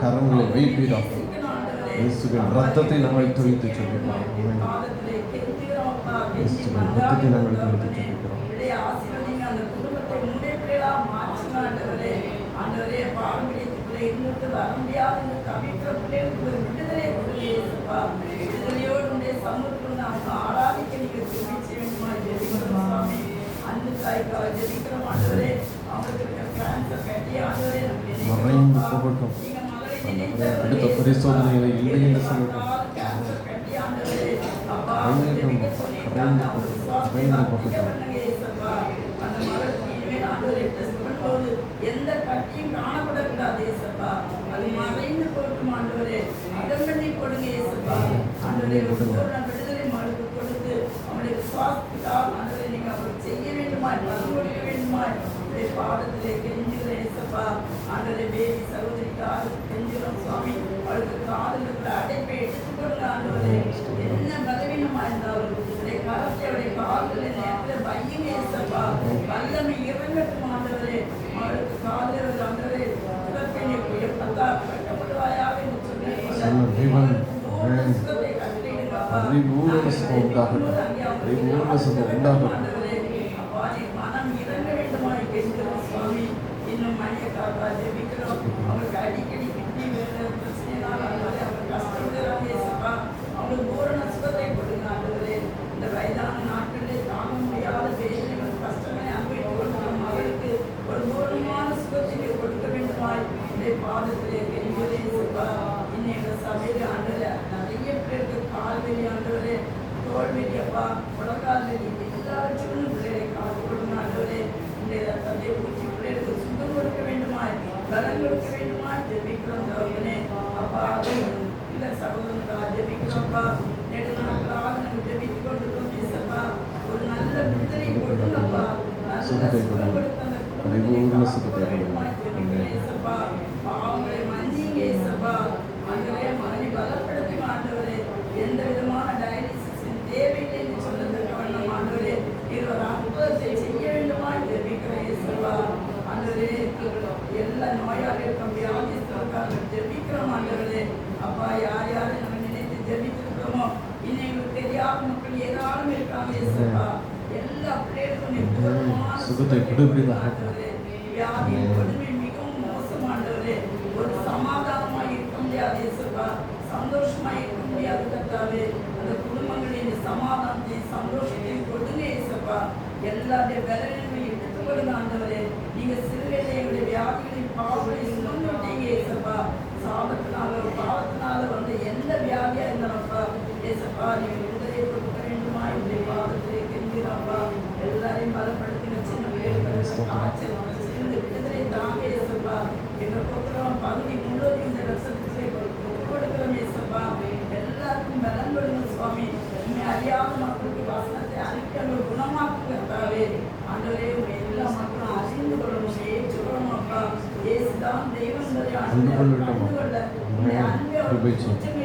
S1: கரங்களை வைப்பீராக. இயேசுவின் ரத்தத்தை நாங்கள் துளித்து சொல்கிறோம். இயேசுவின் ரத்தத்தை நாங்கள் துளித்து சொல்கிறோம்.
S3: அந்த குடும்பத்தை முன்னேற்றா மாற்றுங்க ஆண்டவரே. ஆண்டவரே பாரம்பரியத்துக்குள்ளே இருந்துட்டு வர முடியாத இந்த தவிர்க்கிற பிள்ளைகளுக்கு ஒரு விடுதலை கொடுங்க ஏசப்பா. விடுதலையோடு உடைய சமூகத்தில் அவங்க ஆராதிக்க நீங்க தெரிவிக்க வேண்டுமா ஜெபிக்கிறோம் சுவாமி. அன்பு தாய்க்காக ஜெபிக்கிறோம் ஆண்டவரே. அவங்களுக்கு கேன்சர் கட்டி ஆண்டவரே
S1: மறைந்து போகட்டும். அடுத்த பரிசோதனைகளை இல்லை என்று சொல்லட்டும்.
S3: எந்த கட்டியும் காணப்படக்கூடாது ஏசப்பா. அது மறைந்து போட்டும் ஆண்டவரே. அகம்பண்ணி கொடுங்க ஏசப்பா. ஆண்டவரே விடுதலை மகளுக்கு கொடுத்து அவனுடைய விசுவாசத்துக்காக ஆண்டவரை நீங்க அவருக்கு செய்ய வேண்டுமா, பலன் கொடுக்க வேண்டுமா பாடத்திலே கெஞ்சுகிறேன் ஏசப்பா. ஆண்டவரே பேபி சகோதரிக்காக கெஞ்சுகிறோம் சுவாமி. அவளுக்கு காதலுக்கு அடைப்பை எடுத்துக் கொடுங்க ஆண்டவரே. என்ன பலவீனமா இருந்தாலும் உடைய கரத்தை அவருடைய காதலை நேரத்தில் பையன் ஏசப்பா. வல்லமை இறங்கட்டும் ஆண்டவரே. அவளுக்கு காதல் ஆண்டவரே உடற்பெண்ணை எப்பத்தா கட்டப்படுவாயாக என்று சொன்னேன். மனம் இறங்க வேண்டுமா கெஞ்சுகிறோம் சுவாமி. இன்னும் மணியக்காக ஜெபிக்கிறோம். அவளுக்கு அடிக்கடி கிட்னி பிரச்சனைனால ஏசப்பா உலகாலில் எல்லாவற்றிலும் பிள்ளைகளை காத்துக்கொள்ளும் ஆண்டவரே. இந்த தந்தை ஊற்றி பிள்ளைகளுக்கு சுகம் கொடுக்க வேண்டுமாய், பலம் கொடுக்க வேண்டுமாய் ஜெபிக்கிறோம் தகப்பனே. அப்பா இல்லை சகோதரனுக்காக ஜெபிக்கிறோம்ப்பா. நெடுநாட்களாக நாங்கள் ஜெபித்துக் கொண்டிருக்கோம் ஏசப்பா. ஒரு நல்ல விடுதலை கொடுங்கப்பா. நல்ல சுகம் கொடுத்த அந்த ஏசப்பா அவங்களை மன்னிங்க ஏசப்பா. ஆண்டவரே மகனை பலப்படுத்தும் ஆண்டவரே. எந்த விதமான டயாலிசிஸின் தேவையில்லை என்று சொன்னதற்கு வண்ணம் ஆண்டவரே இது ஒரு அற்புதத்தை செய்ய வேண்டுமா ஜெபிக்கிறேன் ஏசப்பா. ஆண்டவரே எல்லா நோயாளிகளுக்கும் வியாதிஸ்தருக்காக ஜெபிக்கிறோம் ஆண்டவரே. அப்பா யார் யாரை நம்ம நினைத்து ஜெபித்திருக்கிறோமோ இன்னும் எங்களுக்கு தெரியாத மக்கள் ஏராளம் இருக்காங்க ஏசப்பா. எல்லா பிள்ளைகளுக்கும் பூர்ணமான சுகத்தை ஆண்டவரே. வியாதியின் கொடுமை மிகவும் மோசமானவரே. ஒரு சமாதானமாக இருக்க முடியாது ஏசப்பா. சந்தோஷமாக இருக்க முடியாது கர்த்தாவே. அந்த குடும்பங்களின் சமாதானத்தை சந்தோஷத்தையும் கொடுங்க ஏசப்பா. எல்லாருடைய பலவீனங்களையும் எடுத்துக் கொடுங்க ஆண்டவரே. நீங்க சிறுவையில எங்களுடைய வியாதிகளின் பாவங்களை சுமந்து விட்டீங்க ஏசப்பா. சாபத்தினால பாவத்தினால வந்து எந்த வியாதியா இருந்தாலும்ப்பா ஏசப்பா நீங்க விடுதலை கொடுக்க வேண்டுமா என்னுடைய பாவத்திலே கெஞ்சிராப்பா. எல்லாரையும் பலப்படுத்தின சின்ன பிள்ளைகளுக்கு காய்ச்சல் விடுதலை தாங்க ஏசப்பா. எங்க கொடுக்குறோம் பகுதி முழுவதும் இந்த ரசத்திலே கொடுக்கிறோம் ஏசப்பா. எல்லாருக்கும் பலம் கொடுங்க சுவாமி. நீங்க அறியாத மக்களுக்கு வசனத்தை அறிக்கை குணமாக்குவதாவே ஆண்டவரே. எல்லா மக்களும் அறிந்து கொள்ளணும், ஏற்றுக்கொள்ளணும் அப்பா. ஏசுதான் தெய்வம்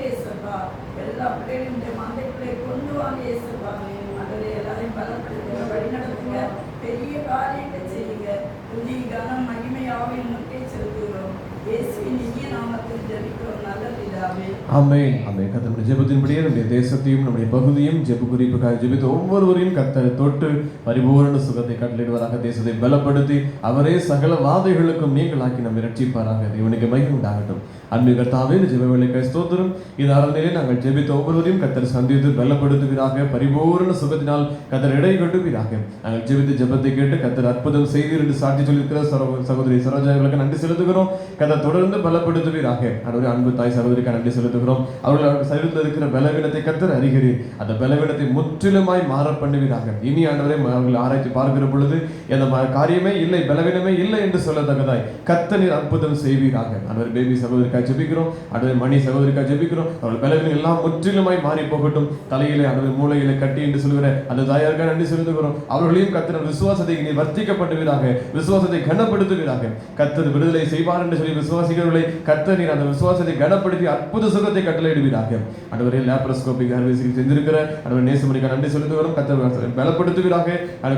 S3: ஏசப்பா. எல்லா பிள்ளைகளும் இந்த மந்தைக்குள்ளே கொண்டு வாங்க ஏசப்பா. ஆண்டவரே எல்லாரையும் பலப்படுத்துங்க, வழி நடத்துங்க, பெரிய காரியங்களை செய்யுங்க. துதி கனம் மகிமையாவே உமக்கே செலுத்துகிறோம். இயேசுவின் இனிய நாமத்தில் ஜெபிக்கிறோம் நல்ல பிதாவே.
S1: ஆமென். ஆமென். கர்த்தருடைய ஜெபத்தின்படியே நம்முடைய தேசத்தையும் நம்முடைய பகுதியும் ஜெப குறிப்புக்காக ஜெபித்த ஒவ்வொருவரையும் கர்த்தர் தொட்டு பரிபூரண சுகத்தை கட்டளையிடுவாராக. தேசத்தை பலப்படுத்தி அவரே சகல வாதைகளுக்கும் நீங்களாக்கி நம்மை ரட்சிப்பாராக. தேவனுக்கு மகிமை உண்டாகட்டும். அன்பு கர்த்தாவே இந்த ஜெப வேளைக்காய் ஸ்தோத்திரம். இந்த ஆராதனையிலே நாங்கள் ஜெபித்த ஒவ்வொருவரையும் கர்த்தர் சந்தித்து பலப்படுத்துவீராக. பரிபூரண சுகத்தினால் கர்த்தர் இடை கட்டுவீராக. நாங்கள் ஜெபித்த ஜெபத்தை கேட்டு கர்த்தர் அற்புதம் செய்தீர் என்று சாட்சி சொல்லியிருக்கிற சகோதரி சரோஜாவுக்கு நன்றி செலுத்துகிறோம். கர்த்தர் தொடர்ந்து பலப்படுத்துவீராக. அவருடைய அன்பு தாய் சகோதரிக்கு நன்றி செலுத்துகிறோம். அவர்கள் சரீரத்தில் இருக்கிற பலவீனத்தை கர்த்தர் அறிகிறீர். அந்த பலவீனத்தை முற்றிலுமாய் மாற பண்ணுவீராக. இனி ஆண்டவரை அவர்கள் ஆராய்ச்சி பார்க்கிற பொழுது எந்த காரியமே இல்லை, பலவீனமே இல்லை என்று சொல்லத்தக்கதாய் கர்த்தர் அற்புதம் செய்வீராக. ஆண்டவர் பேபி சகோதரிக்காக ஜெபிக்கிறோம். ஆண்டவர் மணி சகோதரிக்காக ஜெபிக்கிறோம். அவர்கள் பலவீனம் எல்லாம் முற்றிலுமாய் மாறி போகட்டும். தலையிலே ஆண்டவர் மூளையிலே கட்டி என்று சொல்கிற அந்த தாயாருக்காக நன்றி செலுத்துகிறோம். அவர்களையும் கர்த்தர் விசுவாசத்தை நீ வர்த்திக்கப்பட்டுவீராக, விசுவாசத்தை கனப்படுத்துவீராக. கர்த்தர் விடுதலை செய்வார் என்று சொல்லி விசுவாசிக்கிறவர்களை கர்த்தர் நீர் அந்த விசுவாசத்தை கனப்படுத்தி அற்புத சுகத்தை கட்டளையிடுவீராக. ஆண்டவரே லேப்ரோஸ்கோபிக் அறுவை சிகிச்சை செஞ்சிருக்கிற ஆண்டவர் நேசமணிக்கு நன்றி செலுத்துகிறோம். கர்த்தர் பலப்படுத்துவீராக.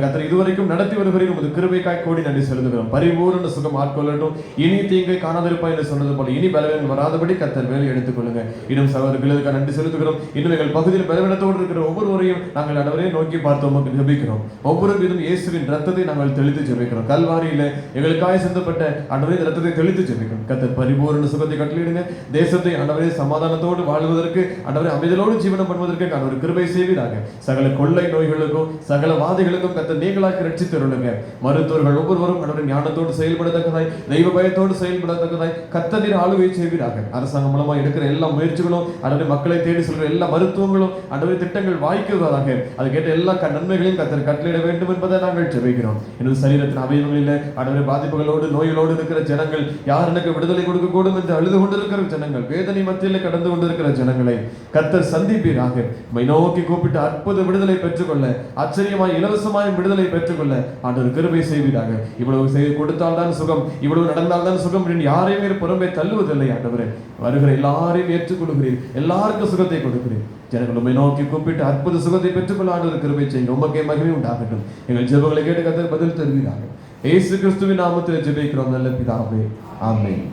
S1: கர்த்தர் இதுவரைக்கும் நடத்தி வருகிறீர். உமது கிருபைக்காய் கோடி நன்றி செலுத்துகிறோம். பரிபூரண சுகம் ஆட்கொள்ளட்டும். இனி தீங்கை காணாதிருப்பாய் என்று சொன்னது போல இனி பலவீனம் வராதபடி கர்த்தர் வேலை எடுத்துக் கொள்ளுங்க. இன்னும் சகோதரர்களுக்கு நன்றி செலுத்துகிறோம். இன்னும் எங்கள் பகுதியில் பலவீனத்தோடு இருக்கிற ஒவ்வொருவரையும் நாங்கள் ஆண்டவரே நோக்கி பார்த்தோம் ஜெபிக்கிறோம். ஒவ்வொரு மீதும் இயேசுவின் ரத்தத்தை நாங்கள் தெளித்து ஜெபிக்கிறோம். கல்வாரியில எங்களுக்காய் சிந்தப்பட்ட ஆண்டவரே ரத்தத்தை தெளித்து ஜெபிக்கிறோம். கர்த்தர் பரிபூரண சுகத்தை கட்டளையிடுங்க. தேசத்தை ஆண்டவரே சமாதானத்தோடு வாழ்வதற்கு ஆண்டவரே அமைதலோடு ஜீவனம் பண்ணுவதற்கு ஆண்டவர் கிருபை செய்வீராக. சகல கொள்ளை நோய்களுக்கும் சகல வாதைகளுக்கும் கர்த்தர் நீங்களாக்கி ரட்சித்தருளுங்க. மருத்துவர்கள் ஒவ்வொருவரும் ஆண்டவரே ஞானத்தோடு செயல்படத்தக்கதாய், தெய்வ பயத்தோடு செயல்படத்தக்கதாய் கர்த்தர் நீர் ஆளுகை செய்வீராக. அரசாங்கம் மூலமா எடுக்கிற எல்லா முயற்சிகளும் ஆண்டவரே மக்களை தேடி சொல்ற எல்லா மருத்துவங்களும் ஆண்டவரே திட்டங்கள் வாய்க்குவதாக. அது கேட்ட எல்லா நன்மைகளையும் கர்த்தர் கட்டளையிட வேண்டும் என்பதை நாங்கள் ஜெபிக்கிறோம். இன்னும் சரீரத்தின் அவயவங்களில் ஆண்டவரே பாதிப்புகளோடு நோய்களோடு இருக்கிற ஜனங்கள், யார் எனக்கு விடுதலை கொடுக்க கூடும் என்று அழுது கொண்டிருக்கிற ஜனங்கள், வேதனை மத்தியில் கடந்து கொண்டிருக்கிற ஜனங்களை கர்த்தர் சந்திப்பீராக. உம்மை நோக்கி கூப்பிட்டு அற்புத விடுதலை பெற்றுக்கொள்ள, ஆச்சரியமாய் இலவசமாய் விடுதலை பெற்றுக்கொள்ள ஆண்டவர் கிருபை செய்வீராக. இவ்வளவு செய்து கொடுத்தால்தான் சுகம், இவ்வளவு நடந்தால்தான் சுகம் என்று யாரையும் புறம்பே தள்ளுவதில்லை ஆண்டவரே. வருகிற எல்லாரையும் ஏற்றுக்கொள்கிறீர், எல்லாருக்கும் சுகத்தை கொடுக்கிறீர். ஜனங்கள் உம்மை நோக்கி கூப்பிட்டு அற்புத சுகத்தை பெற்றுக்கொள்ள ஆண்டவர் கிருபை செய்யுங்க. உமக்கே மகிமை உண்டாகட்டும். எங்கள் ஜெபங்களை கேட்டு கர்த்தர் பதில் தருவீராக. இயேசு கிறிஸ்துவின் நாமத்தில் ஜெபிக்கிறோம் நல்ல பிதாவே. ஆமென்.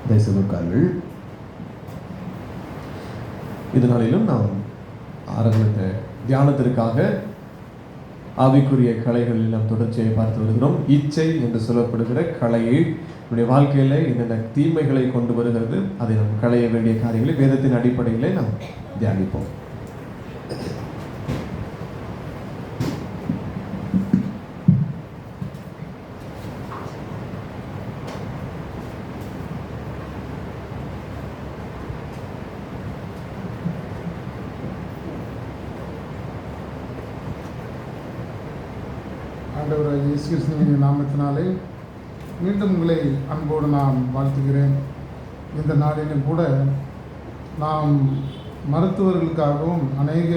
S1: தேசத்துக்கார்கள் இதனாலும் நாம் ஆரம்பித்த தியானத்திற்காக ஆவிக்குரிய கலைகளில் நாம் தொடர்ச்சியை பார்த்து வருகிறோம். இச்சை என்று சொல்லப்படுகிற கலையை நம்முடைய வாழ்க்கையில என்னென்ன தீமைகளை கொண்டு வருகிறது, அதை நாம் களைய வேண்டிய காரியங்களை வேதத்தின் அடிப்படையிலே நாம் தியானிப்போம்.
S4: ஆண்டவர் இயேசு கிறிஸ்துவின் நாமத்தினாலே மீண்டும் உங்களை அன்போடு நான் வாழ்த்துகிறேன். இந்த நாளிலும் கூட நாம் மருத்துவர்களுக்காகவும் அநேக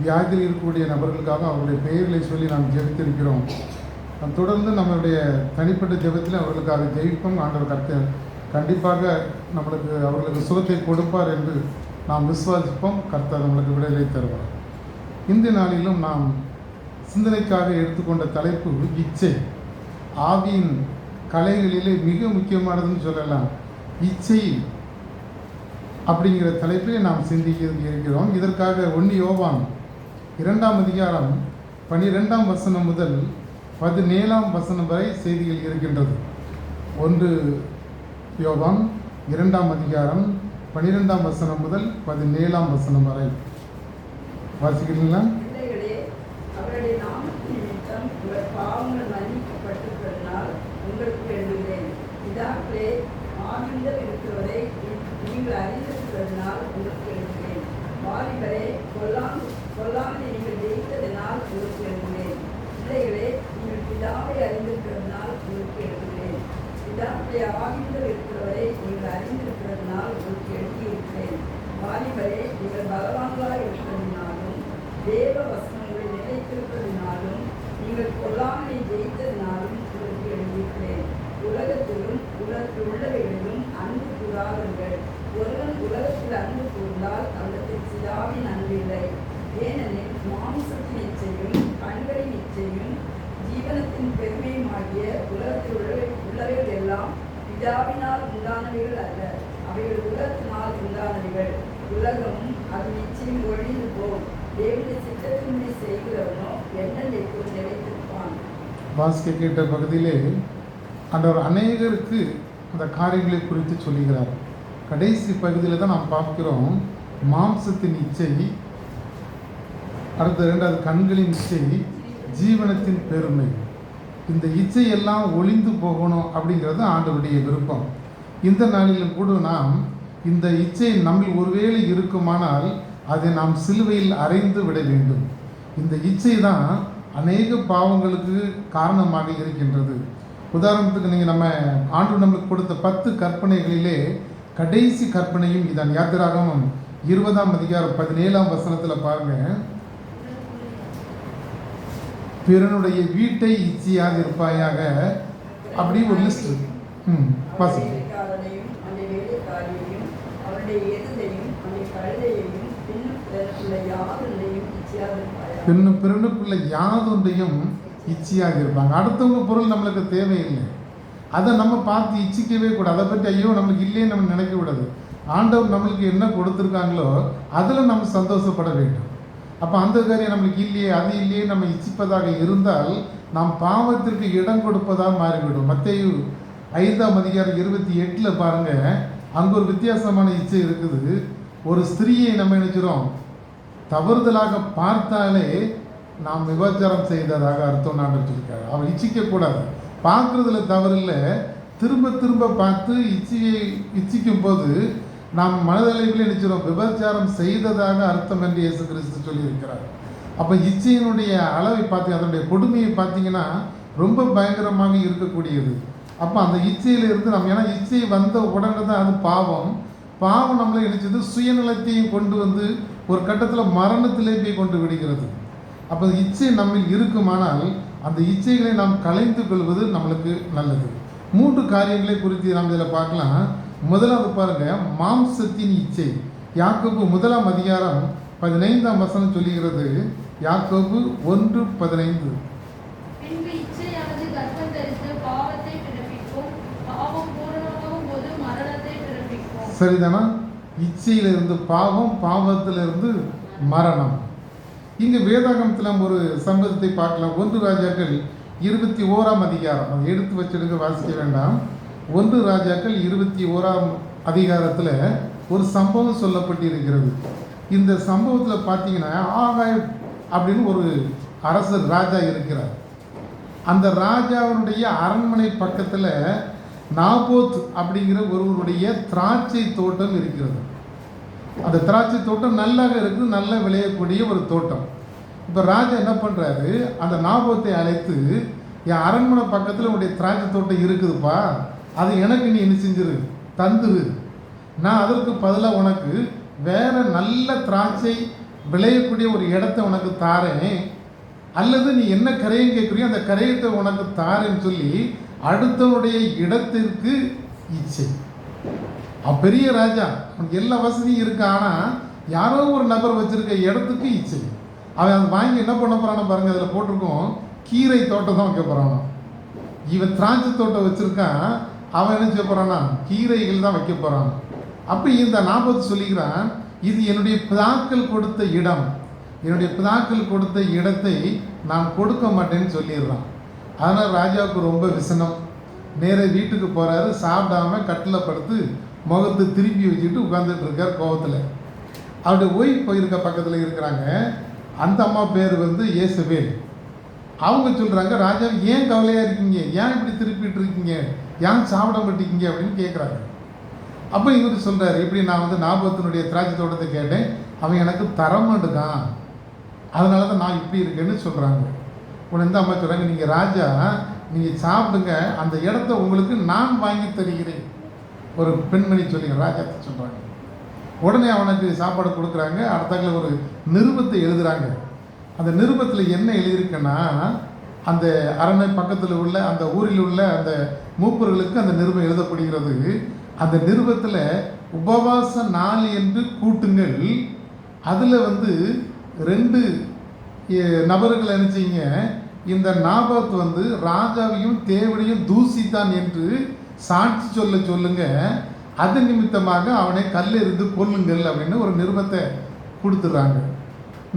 S4: வியாதியில் இருக்கக்கூடிய நபர்களுக்காக அவருடைய பெயர்களை சொல்லி நாம் ஜெபித்திருக்கிறோம். தொடர்ந்து நம்மளுடைய தனிப்பட்ட ஜெபத்தில் அவர்களுக்காக ஜெயிப்போம். ஆண்டவர் கண்டிப்பாக அவர்களுக்கு சுகத்தை கொடுப்பார் என்று நாம் விசுவாசிப்போம். கர்த்தர் நம்மளுக்கு விடுதலை தருவார். இந்த நாளிலும் நாம் சிந்தனைக்காக எடுத்துக்கொண்ட தலைப்பு இச்சை. ஆவியின் கலைகளிலே மிக முக்கியமானதுன்னு சொல்லலாம். இச்சை அப்படிங்கிற தலைப்பிலே நாம் சிந்திக்க இருக்கிறோம். இதற்காக 1 யோவான் 2ஆம் அதிகாரம் 12ஆம் வசனம் முதல் 17ஆம் வசனம் வரை செய்திகள் இருக்கின்றது. 1 யோவான் 2ஆம் அதிகாரம் 12ஆம் வசனம் முதல் 17ஆம் வசனம் வரை வாசிக்கிறீங்களா?
S3: பிள்ளைகளே, அவருடைய நாமத்தின் நிமித்தம் உங்கள் பாவங்கள் மன்னிக்கப்பட்டிருப்பதனால் உங்களுக்கு எழுதுகிறேன். பிதாக்களே, ஆவியில் இருக்கிறவரை நீங்கள் அறிந்திருக்கிறதுனால் உங்களுக்கு எழுதுகிறேன். வாலிபரே, கொல்லாமல் நீங்கள் ஜெயித்ததினால் உங்களுக்கு எழுதுகிறேன். பிள்ளைகளே, நீங்கள் பிதாவை அறிந்திருக்கிறதுனால் உங்களுக்கு எழுதுகிறேன். பிதாக்களே, ஆவியில் இருக்கிறவரை நீங்கள் அறிந்திருக்கிறதுனால் உங்களுக்கு எழுதியிருக்கிறேன். வாலிபரே, நீங்கள் பலவான்களாய் இருக்கிறதினாலும் தேவ வசனங்களை நிலைத்திருப்பதினாலும் நீங்கள் கொல்லாமலை ஜெயித்ததினாலும் உங்களுக்கு எழுதியிருக்கிறேன். உலகத்திலும் உள்ளவைகளிலும் அன்பு கூறாதவர்கள். ஒருவன் உலகத்தில் அன்பு கூர்ந்தால் அவருக்கு பிதாவின் அன்பில்லை. ஏனெனில் மாம்சத்தின் இச்சையும் கண்களின் இச்சையும் ஜீவனத்தின் பெருமையுமாகிய உலகத்தில் உள்ளவைகள் எல்லாம் பிதாவினால் உண்டானவைகள் அல்ல, அவைகள் உலகத்தினால் உண்டானவைகள். உலகமும் அது நிச்சயம் ஒழிந்து போம். தேவனுடைய சித்தத்தின்படி செய்கிறவனோ என்னென்னைக்கும் நிலைத்திருப்பான்.
S4: வாசிக்க கேட்ட பகுதியிலே ஆண்டவர் அநேகருக்கு அந்த காரியங்களை குறித்து சொல்லுகிறார். கடைசி பகுதியில் தான் நாம் பார்க்கிறோம் மாம்சத்தின் இச்சை, அடுத்த 2வது கண்களின் இச்சை, ஜீவனத்தின் பெருமை. இந்த இச்சையெல்லாம் ஒளிந்து போகணும் அப்படிங்கிறது ஆண்டவருடைய விருப்பம். இந்த நாளிலும் கூட நாம் இந்த இச்சை நம்மில் ஒருவேளை இருக்குமானால் அதை நாம் சிலுவையில் அறைந்து விட வேண்டும். இந்த இச்சை தான் அநேக பாவங்களுக்கு காரணமாக இருக்கின்றது. உதாரணத்துக்கு நீங்கள் நம்ம ஆண்டவர் நம்மளுக்கு கொடுத்த 10 கற்பனைகளிலே கடைசி கற்பனையும் இதான். யாத்திராகமம் 20ஆம் அதிகாரம் 17ஆம் வசனத்தில் பாருங்க, பிறனுடைய வீட்டை இச்சையாக இருப்பாயாக, அப்படி ஒரு லிஸ்ட். வாசிங்க. பெண்ணும் பிறனுக்குள்ள யாதொன்றையும் இச்சையாக இருப்பாங்க. அடுத்தவங்க பொருள் நம்மளுக்கு தேவையில்லை, அதை நம்ம பார்த்து இச்சிக்கவே கூடாது. அதை பற்றி ஐயோ நம்மளுக்கு இல்லையே நம்ம நினைக்க கூடாது. ஆண்டவர் நம்மளுக்கு என்ன கொடுத்துருக்காங்களோ அதில் நம்ம சந்தோஷப்பட வேண்டும். அப்போ அந்த காரியம் நம்மளுக்கு இல்லையே, அது இல்லையே நம்ம இச்சிப்பதாக இருந்தால் நாம் பாவத்திற்கு இடம் கொடுப்பதாக மாறிவிடும். மத்தேயு 5ஆம் அதிகாரம் 28 பாருங்க, அங்கே ஒரு வித்தியாசமான இச்சை இருக்குது. ஒரு ஸ்திரீயை நம்ம நினைக்கிறோம் தவறுதலாக பார்த்தாலே நாம் விபச்சாரம் செய்ததாக அர்த்தம். நான் சொல்லியிருக்காரு, அவள் இச்சிக்கக்கூடாது. பார்க்குறதுல தவறில்லை, திரும்ப திரும்ப பார்த்து இச்சிக்கும் போது நாம் மனதளவில் நினைச்சிடும் விபச்சாரம் செய்ததாக அர்த்தம் என்று இயேசு கிறிஸ்து சொல்லியிருக்கிறார். அப்போ இச்சையினுடைய அளவை பார்த்து அதனுடைய கொடுமையை பார்த்தீங்கன்னா ரொம்ப பயங்கரமாக இருக்கக்கூடியது. அப்போ அந்த இச்சையிலிருந்து நம்ம, ஏன்னா இச்சை வந்த உடனே தான் அது பாவம் நம்மளை நினைச்சது சுயநலத்தையும் கொண்டு வந்து ஒரு கட்டத்தில் மரணத்திலே போய் கொண்டு விடுகிறது. அப்போ இச்சை நம்மில் இருக்குமானால் அந்த இச்சைகளை நாம் கலைந்து கொள்வது நம்மளுக்கு நல்லது. 3 காரியங்களை குறித்து நாம் இதில் பார்க்கலாம். முதலாவது பாருங்க, மாம்சத்தின் இச்சை. யாக்கோபு 1ஆம் அதிகாரம் 15ஆம் வசனம் சொல்லுகிறது. யாக்கோபு 1:15. சரிதானா? இச்சையிலிருந்து பாவம், பாவத்திலிருந்து மரணம். இங்கே வேதாகமத்தில் ஒரு சம்பவத்தை பார்க்கலாம். 1 ராஜாக்கள் 21ஆம் அதிகாரம், அதை எடுத்து வச்சிருக்க, வாசிக்க வேண்டாம். 1 ராஜாக்கள் 21ஆம் அதிகாரத்தில் ஒரு சம்பவம் சொல்லப்பட்டிருக்கிறது. இந்த சம்பவத்தில் பார்த்தீங்கன்னா ஆகாய் அப்படின்னு ஒரு அரசர் ராஜா இருக்கிறார். அந்த ராஜாவினுடைய அரண்மனை பக்கத்தில் நாபோத் அப்படிங்கிற ஒருவருடைய திராட்சை தோட்டம் இருக்கிறது. அந்த திராட்சை தோட்டம் நல்லாக இருக்குது, நல்ல விளையக்கூடிய ஒரு தோட்டம். இப்போ ராஜா என்ன பண்ணுறாரு, அந்த நாபோத்தை அழைத்து, என் அரண்மனை பக்கத்தில் உன்னுடைய திராட்சை தோட்டம் இருக்குதுப்பா, அது எனக்கு நீ என்ன செஞ்சிரு, தந்துரு. நான் அதற்கு பதிலாக உனக்கு வேற நல்ல திராட்சை விளையக்கூடிய ஒரு இடத்த உனக்கு தாரேன், அல்லது நீ என்ன கரையம் கேட்குறியோ அந்த கரையத்தை உனக்கு தாரேன்னு சொல்லி அடுத்தவனுடைய இடத்திற்கு இச்சை. பெரிய ராஜா, அவனுக்கு எல்லா வசதியும் இருக்கு, ஆனால் யாரோ ஒரு நபர் வச்சிருக்க இடத்துக்கு இச்சை. அவன் அதை வாங்கி என்ன பண்ண போறானோ பாருங்க, அதில் போட்டிருக்கோம் கீரை தோட்டம் தான் வைக்க போறானோ. இவன் திராட்சை தோட்டம் வச்சிருக்கான், அவன் என்ன செய்ய போறானா, கீரைகள் தான் வைக்க போறான். அப்போ இந்த நாபத்து சொல்லிக்கிறான், இது என்னுடைய பிதாக்கள் கொடுத்த இடம், என்னுடைய பிதாக்கள் கொடுத்த இடத்தை நான் கொடுக்க மாட்டேன்னு சொல்லிடுறான். அதனால் ராஜாவுக்கு ரொம்ப விசனம். நேர வீட்டுக்கு போகிறாரு, சாப்பிடாம கட்டில் படுத்து முகத்தை திருப்பி வச்சுக்கிட்டு உட்காந்துட்டு இருக்கார் கோவத்தில். அவருடைய ஒய்ஃப் போயிருக்க பக்கத்தில் இருக்கிறாங்க, அந்த அம்மா பேர் வந்து ஏசபேல். அவங்க சொல்கிறாங்க, ராஜா ஏன் கவலையாக இருக்கீங்க, ஏன் இப்படி திருப்பிட்டு இருக்கீங்க, ஏன் சாப்பிட மாட்டேங்க அப்படின்னு கேட்குறாங்க. அப்போ இவர் சொல்கிறார், இப்படி நான் வந்து நாபத்தினுடைய திராட்சை தோட்டத்தை கேட்டேன், அவன் எனக்கு தரமாட்டுக்கான், அதனால தான் நான் இப்படி இருக்கேன்னு சொல்கிறாங்க. உடனே இந்த அம்மா சொல்கிறாங்க, நீங்கள் ராஜா நீங்கள் சாப்பிடுங்க, அந்த இடத்த உங்களுக்கு நான் வாங்கி தருகிறேன். ஒரு பெண்மணி சொல்லி ராஜாத்தை சொல்கிறாங்க. உடனே அவனுக்கு சாப்பாடு கொடுக்குறாங்க. அடுத்தாக்கில் ஒரு நிருபத்தை எழுதுகிறாங்க. அந்த நிருபத்தில் என்ன எழுதியிருக்குன்னா, அந்த அரணை பக்கத்தில் உள்ள அந்த ஊரில் உள்ள அந்த மூப்பர்களுக்கு அந்த நிருபம் எழுதப்படுகிறது. அந்த நிருபத்தில் உபவாச நாள் என்று கூட்டுங்கள், அதில் வந்து 2 நபர்கள் நினைச்சிங்க, இந்த நாபாத் வந்து ராஜாவையும் தேவனையும் தூசித்தான் என்று சாட்சி சொல்லுங்க, அது நிமித்தமாக அவனை கல்லெறிந்து கொல்லுங்கள் அப்படின்னு ஒரு நிருபத்தை கொடுத்துட்றாங்க.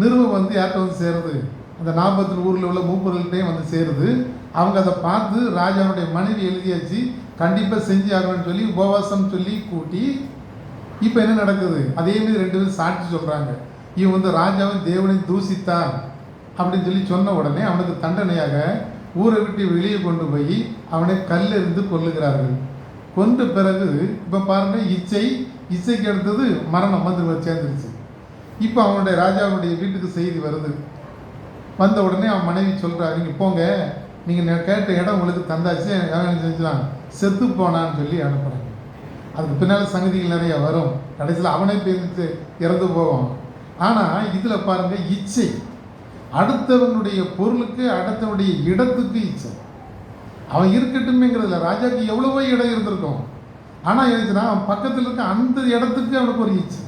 S4: நிருபம் வந்து யார்கிட்ட வந்து சேருது, அந்த நாபத்தின் ஊரில் உள்ள மூப்பர்கள்ட்டையும் வந்து சேருது. அவங்க அதை பார்த்து ராஜாவுடைய மனைவி எழுதியாச்சு, கண்டிப்பாக செஞ்சு ஆகணும்னு சொல்லி உபவாசம் சொல்லி கூட்டி, இப்போ என்ன நடக்குது, அதே மாதிரி 2 பேரும் சாட்சி சொல்கிறாங்க, இவன் வந்து ராஜாவின் தேவனை தூசித்தான் அப்படின்னு சொல்லி சொன்ன உடனே அவனுக்கு தண்டனையாக ஊரை விட்டு வெளியே கொண்டு போய் அவனை கல்லெறிந்து கொல்லுகிறார்கள். கொன்ற பிறகு இப்போ பாருங்க, இச்சைக்கு அடுத்தது மரணம் வந்து சேர்ந்துருச்சு. இப்போ அவனுடைய ராஜாவுடைய வீட்டுக்கு செய்தி வருது. வந்த உடனே அவன் மனைவி சொல்கிறா, நீங்கள் போங்க, நீங்கள் கேட்ட இடம் உங்களுக்கு தந்தாச்சு, அவன் செஞ்சுலாம் செத்து போனான்னு சொல்லி அனுப்புகிறாங்க. அதுக்கு பின்னால் சங்கதிகள் நிறைய வரும், கடைசியில் அவனே பேருந்து இறந்து போவான். ஆனால் இதில் பாருங்கள், இச்சை, அடுத்தவனுடைய பொருளுக்கு அடுத்தவனுடைய இடத்துக்கு இச்சை. அவன் இருக்கட்டுமேங்கிறதுல ராஜாக்கு எவ்வளவோ இடம் இருந்திருக்கும், ஆனால் எழுதுனா அவன் பக்கத்தில் இருக்க அந்த இடத்துக்கு அவனுக்கு ஒரு இச்சை.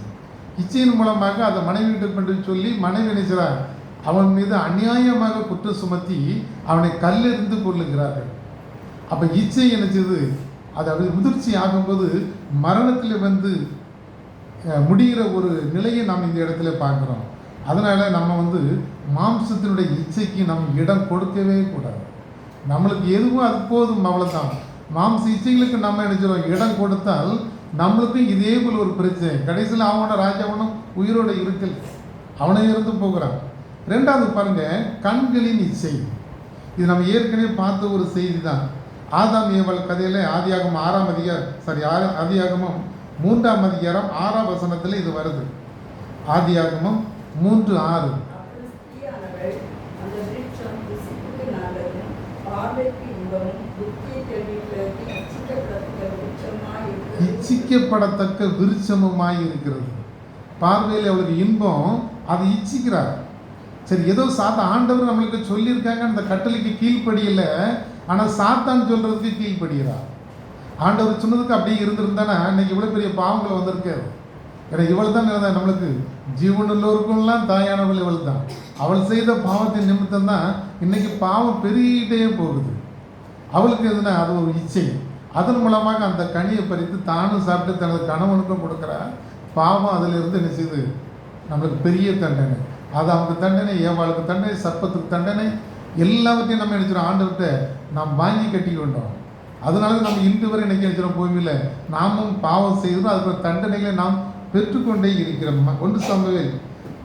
S4: இச்சையின் மூலமாக அதை மனைவி வீட்டுக்கு கொண்டு சொல்லி மனைவி நினைச்சார், அவன் மீது அநியாயமாக குற்றம் சுமத்தி அவனை கல்லெறிந்து கொள்ளுகிறார்கள். அப்போ இச்சை நினைச்சது அது அப்படி முதிர்ச்சி ஆகும்போது மரணத்தில் வந்து முடிகிற ஒரு நிலையை நாம் இந்த இடத்துல பார்க்குறோம். அதனால் நம்ம வந்து மாம்சத்தினுடைய இச்சைக்கு நம்ம இடம் கொடுக்கவே கூடாது. நம்மளுக்கு எதுவும் அது போதும், அவ்வளோதான். மாம்ச இச்சைகளுக்கு நம்ம நினைச்சிடும் இடம் கொடுத்தால் நம்மளுக்கும் இதே போல் ஒரு பிரச்சனை. கடைசியில் அவனோட ராஜாவனும் உயிரோட இருக்கல், அவனை இருந்து போகிறான். 2வது பாருங்க, கண்களின் இச்சை. இது நம்ம ஏற்கனவே பார்த்த ஒரு செய்தி தான். ஆதாம் ஏவாள் கதையில் ஆதியாகமம் 3ஆம் அதிகாரம் 6ஆம் வசனத்தில் இது வருது. ஆதியாகமம் 3:6. இச்சிக்கப்படத்தக்க விருட்சமுமாய் இருக்கிறது. பார்வையில் அவளுக்கு இன்பம், அது இச்சிக்கிறார். சரி, ஏதோ ஆண்டவர் நம்மளுக்கு சொல்லியிருக்காங்க, அந்த கட்டளைக்கு கீழ்ப்படியலை, ஆனால் சாத்தான் சொல்றதுக்கு கீழ்ப்படுகிறார். ஆண்டவர் சொன்னதுக்கு அப்படியே இருந்திருந்தானா இன்னைக்கு இவ்வளோ பெரிய பாவங்களை வந்திருக்காரு. ஏன்னா இவள் தான் நம்மளுக்கு ஜீவனுள்ளோருக்கும்லாம் தாயானவள் இவள் தான். அவள் செய்த பாவத்தின் நிமித்தம் தான் இன்னைக்கு பாவம் பெருகிட்டே போகுது. அவளுக்கு எதுனா அது ஒரு இச்சை. அதன் மூலமாக அந்த கனியை பறித்து தானும் சாப்பிட்டு தனது கணவனுக்கும் கொடுக்குறா. பாவம் அதிலிருந்து என்ன செய்யுது, நம்மளுக்கு பெரிய தண்டனை. அது அவங்க தண்டனை, ஏவாளுக்கு தண்டனை, சர்ப்பத்துக்கு தண்டனை, எல்லாவற்றையும் நம்ம நினைச்சிடும் ஆண்டவர்கிட்ட நாம் வாங்கி கட்டி கொண்டோம். அதனால நம்ம இன்று வரை நினைக்க நினைச்சிடும் பூமியில் நாமும் பாவம் செய்கிறோம், அதுக்கு தண்டனைகளை நாம் பெற்றுக்கொண்டே இருக்கிறோம். 1 சாமுவேல்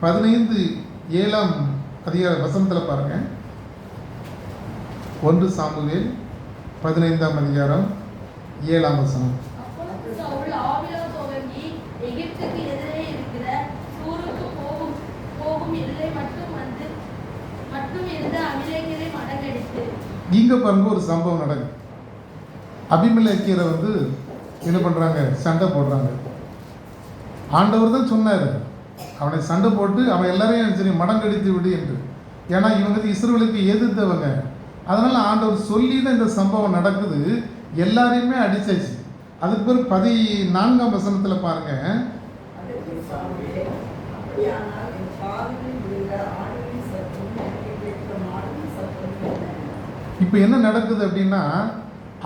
S4: 15:7 அதிகார வசனத்தில் பாருங்க. 1 சாமுவேல் 15ஆம் அதிகாரம் 7ஆம் வசனம். இங்கே பாருங்க ஒரு சம்பவம் நடக்குது. அபிமெலேக்கியரை வந்து என்ன பண்ணுறாங்க, சண்டை போடுறாங்க. ஆண்டவர் தான் சொன்னார், அவனை சண்டை போட்டு அவன் எல்லாரையும் சரி மடங்கடித்து விடு என்று. ஏன்னா இவங்க இஸ்ரவேலுக்கு எதிர்த்தவங்க. அதனால் ஆண்டவர் சொல்லி தான் இந்த சம்பவம் நடக்குது. எல்லாரையுமே அடிச்சாச்சு. அதுக்கு பிறகு 14ஆம் வசனத்தில் பாருங்க,
S3: அதற்கு சாமுவேல், அப்படியானால் என் காதுகளில் விழுந்த ஆடுகளின் சத்தமும் எனக்கு கேட்கிற மாடுகளின் சத்தமும் என்ன?
S4: இப்போ என்ன நடக்குது அப்படின்னா,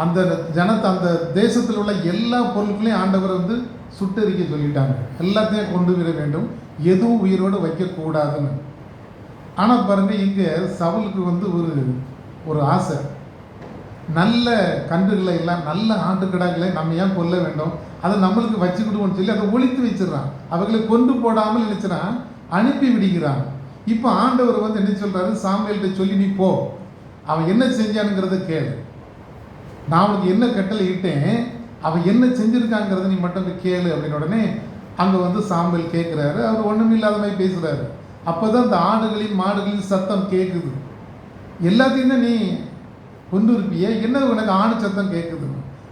S4: அந்த ஜனத்தை அந்த தேசத்தில் உள்ள எல்லா பொருட்களையும் ஆண்டவர் வந்து சுட்டெரிக்க சொல்லிட்டாங்க. எல்லாத்தையும் கொண்டு வர வேண்டும், எதுவும் உயிரோடு வைக்கக்கூடாதுன்னு. ஆனால் பாருங்கள், இங்கே சவுலுக்கு வந்து ஒரு ஆசை. நல்ல கன்றுகளை எல்லாம், நல்ல ஆட்டுக்கடாக்களை நம்ம ஏன் கொல்ல வேண்டும், அதை நம்மளுக்கு வச்சுக்கிடுவோம்னு சொல்லி அதை ஒழித்து வச்சிடறான். அவர்களை கொண்டு போடாமல் நினைச்சிடான், அனுப்பி விடுகிறான். இப்போ ஆண்டவர் வந்து என்ன சொல்கிறாரு, சாமுவேல்கிட்ட சொல்லி நீ போ, அவன் என்ன செஞ்சானுங்கிறத கேளு, நான் அவனுக்கு என்ன கட்டளை இட்டேன், அவன் என்ன செஞ்சுருக்காங்கிறத நீ மட்டும் கேளு அப்படின்னு. உடனே அங்கே வந்து சாமுவேல் கேட்குறாரு. அவர் ஒன்றும் இல்லாத மாதிரி பேசுகிறாரு. அப்போ தான் அந்த ஆடுகளின் மாடுகளின் சத்தம் கேட்குது. எல்லாத்தையும் தான் நீ கொண்டு இருப்பிய, என்ன உனக்கு ஆடு சத்தம் கேட்குது.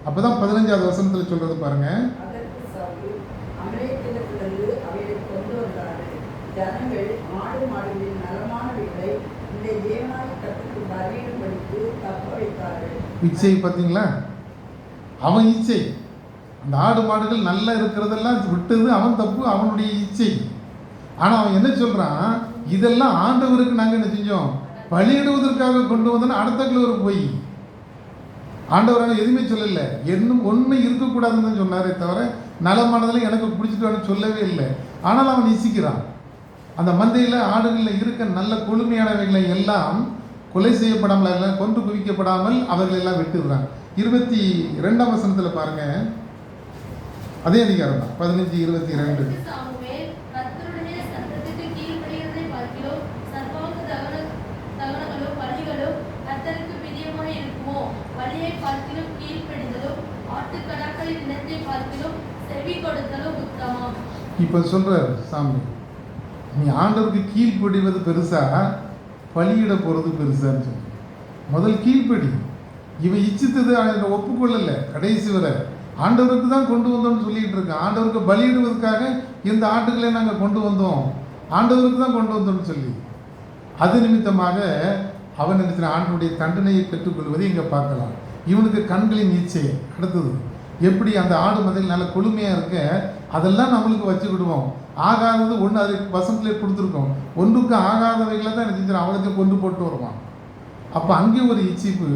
S4: அப்போ தான் 15ஆவது வசனத்தில் சொல்கிறது பாருங்கள்.
S3: அதற்கு சவுல், அமலேக்கியத்திலிருந்து அவைகளை கொண்டு வந்தார்கள். ஜனங்கள் ஆடு மாடுகளின் நலமானவைகளை இந்த தேவனாய் கற்றுக்கு பலியிடும்படிக்கு தப்ப வைத்தார்கள்.
S4: இச்சை பார்த்தீங்களா, அவன் இச்சை. அந்த ஆடு மாடுகள் நல்லா இருக்கிறதெல்லாம் விட்டது அவன் தப்பு, அவனுடைய இச்சை. ஆனால் அவன் என்ன சொல்கிறான், இதெல்லாம் ஆண்டவருக்கு நாங்கள் என்ன செஞ்சோம், பலியிடுவதற்காக கொண்டு வந்தோன்னா அடுத்த ஒரு போய் ஆண்டவராக எதுவுமே சொல்லலை. இன்னும் ஒன்று இருக்கக்கூடாதுன்னு தான் சொன்னாரே தவிர நலமானதில் எனக்கு பிடிச்சிட்டு சொல்லவே இல்லை. ஆனால் அவன் நேசிக்கிறான். அந்த மந்தையில் ஆடுகளில் இருக்க நல்ல கொழுமையானவைகளை எல்லாம் கொலை செய்யப்படாமல், எல்லாம் கொன்று குவிக்கப்படாமல் அவர்கள் எல்லாம் விட்டுடுறாங்க. 22ஆம் வசனத்தில் பாருங்க, அதே அதிகாரம் தான் 15-22. இப்போ சொல்கிறார் சாமி, நீ ஆண்டவருக்கு கீழ்ப்படிவது பெருசா, பலியிட போகிறது பெருசான்னு சொல்லி முதல் கீழ்ப்படி. இவன் இச்சித்தது அவன் ஒப்புக்கொள்ளலை. கடைசி வரை ஆண்டவருக்கு தான் கொண்டு வந்தோம்னு சொல்லிகிட்டு இருக்கான். ஆண்டவருக்கு பலியிடுவதற்காக இந்த ஆட்டுக்களை நாங்கள் கொண்டு வந்தோம், ஆண்டவருக்கு தான் கொண்டு வந்தோம்னு சொல்லி அது நிமித்தமாக அவன் நினைச்சின ஆண்டவருடைய தண்டனையை பெற்றுக்கொள்வதை இங்கே பார்க்கலாம். இவனுக்கு கண்களின் இச்சை. அடுத்தது எப்படி அந்த ஆடு மதில் நல்ல கொழுமையாக இருக்க, அதெல்லாம் நம்மளுக்கு வச்சுக்கிடுவோம். ஆகாதது ஒன்று அது வசனத்திலே கொடுத்துருக்கோம், ஒன்றுக்கு ஆகாதவைகளை தான் நினைச்சு அவனுக்கு கொண்டு போட்டு வருவான். அப்போ அங்கே ஒரு இச்சிப்பு.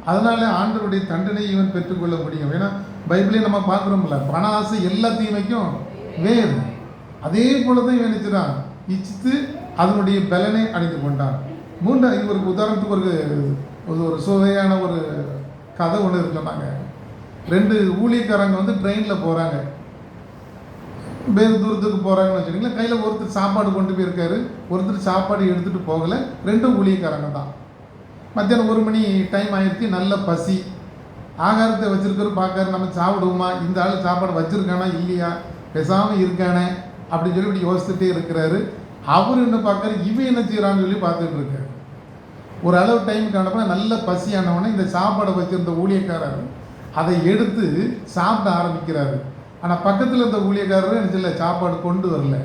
S4: அதனால ஆண்டவருடைய தண்டனையை இவன் பெற்றுக்கொள்ள முடியும். ஏன்னா பைபிளே நம்ம பார்க்குறோம்ல, பண ஆசை எல்லா தீமைக்கும் வேறு. அதே போல தான் இவன் நினைச்சிடான், இச்சித்து அதனுடைய பலனை அடைந்து கொண்டான். இது ஒரு உதாரணத்துக்கு ஒரு சுவையான ஒரு கதை ஒன்று இருக்குன்னாங்க. 2 ஊழியக்காரங்க வந்து ட்ரெயினில் போகிறாங்க, வேறு தூரத்துக்கு போகிறாங்கன்னு வச்சுக்கிங்களேன். கையில் ஒருத்தர் சாப்பாடு கொண்டு போயிருக்காரு, ஒருத்தர் சாப்பாடு எடுத்துகிட்டு போகலை. 2 ஊழியக்காரங்க தான். மத்தியானம் 1 மணி டைம் ஆகிடுச்சு, நல்ல பசி. ஆகாரத்தை வச்சுருக்கிற பார்க்காரு, நம்ம சாப்பிடுவோமா, இந்த ஆள் சாப்பாடு வச்சுருக்கானா இல்லையா, பேசாமல் இருக்கானே அப்படின்னு சொல்லி இப்படி யோசிச்சுட்டே இருக்கிறாரு. அவர் என்ன பார்க்காரு, இவன் என்ன செய்கிறான்னு சொல்லி பார்த்துட்டு இருக்காரு. ஒரு அளவு டைம் காணப்போ நல்ல பசியானவொடனே இந்த சாப்பாடை வச்சுருந்த ஊழியக்காரர் அதை எடுத்து சாப்பிட ஆரம்பிக்கிறாரு. ஆனால் பக்கத்தில் இருந்த ஊழியக்காரரும் என்ன செய்யல, சாப்பாடு கொண்டு வரல.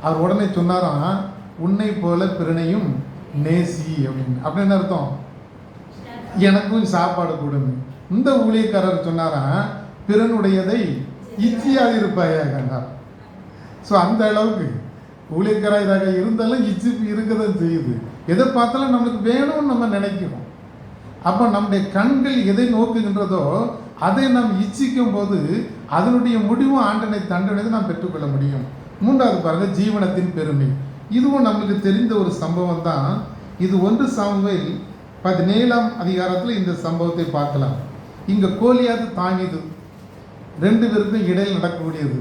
S4: அவர் உடனே சொன்னாராம், உன்னை போல பிறனையும் நேசி அப்படின்னு. அப்படின்னு அர்த்தம், எனக்கும் சாப்பாடு கொடுங்க. இந்த ஊழியக்காரர் சொன்னாராம், பிறனுடையதை இச்சியாக இருப்பாயாக. ஸோ அந்த அளவுக்கு ஊழியக்காரராக இருந்தாலும் இச்சி இருக்கதான் செய்யுது. எதை பார்த்தாலும் நம்மளுக்கு வேணும்னு நம்ம நினைக்கிறோம். அப்போ நம்முடைய கண்கள் எதை நோக்குகின்றதோ அதை நாம் இச்சிக்கும் போது அதனுடைய முடிவும் ஆண்டனை தண்டனை நாம் பெற்றுக்கொள்ள முடியும். 3வது பாருங்க, ஜீவனத்தின் பெருமை. இதுவும் நம்மளுக்கு தெரிந்த ஒரு சம்பவம் தான். இது 1 சாமுவேல் 17ஆம் அதிகாரத்தில் இந்த சம்பவத்தை பார்க்கலாம். இங்கே கோலியாத்து தாங்கிது, 2 பேருக்கும் இடையில் நடக்கக்கூடியது.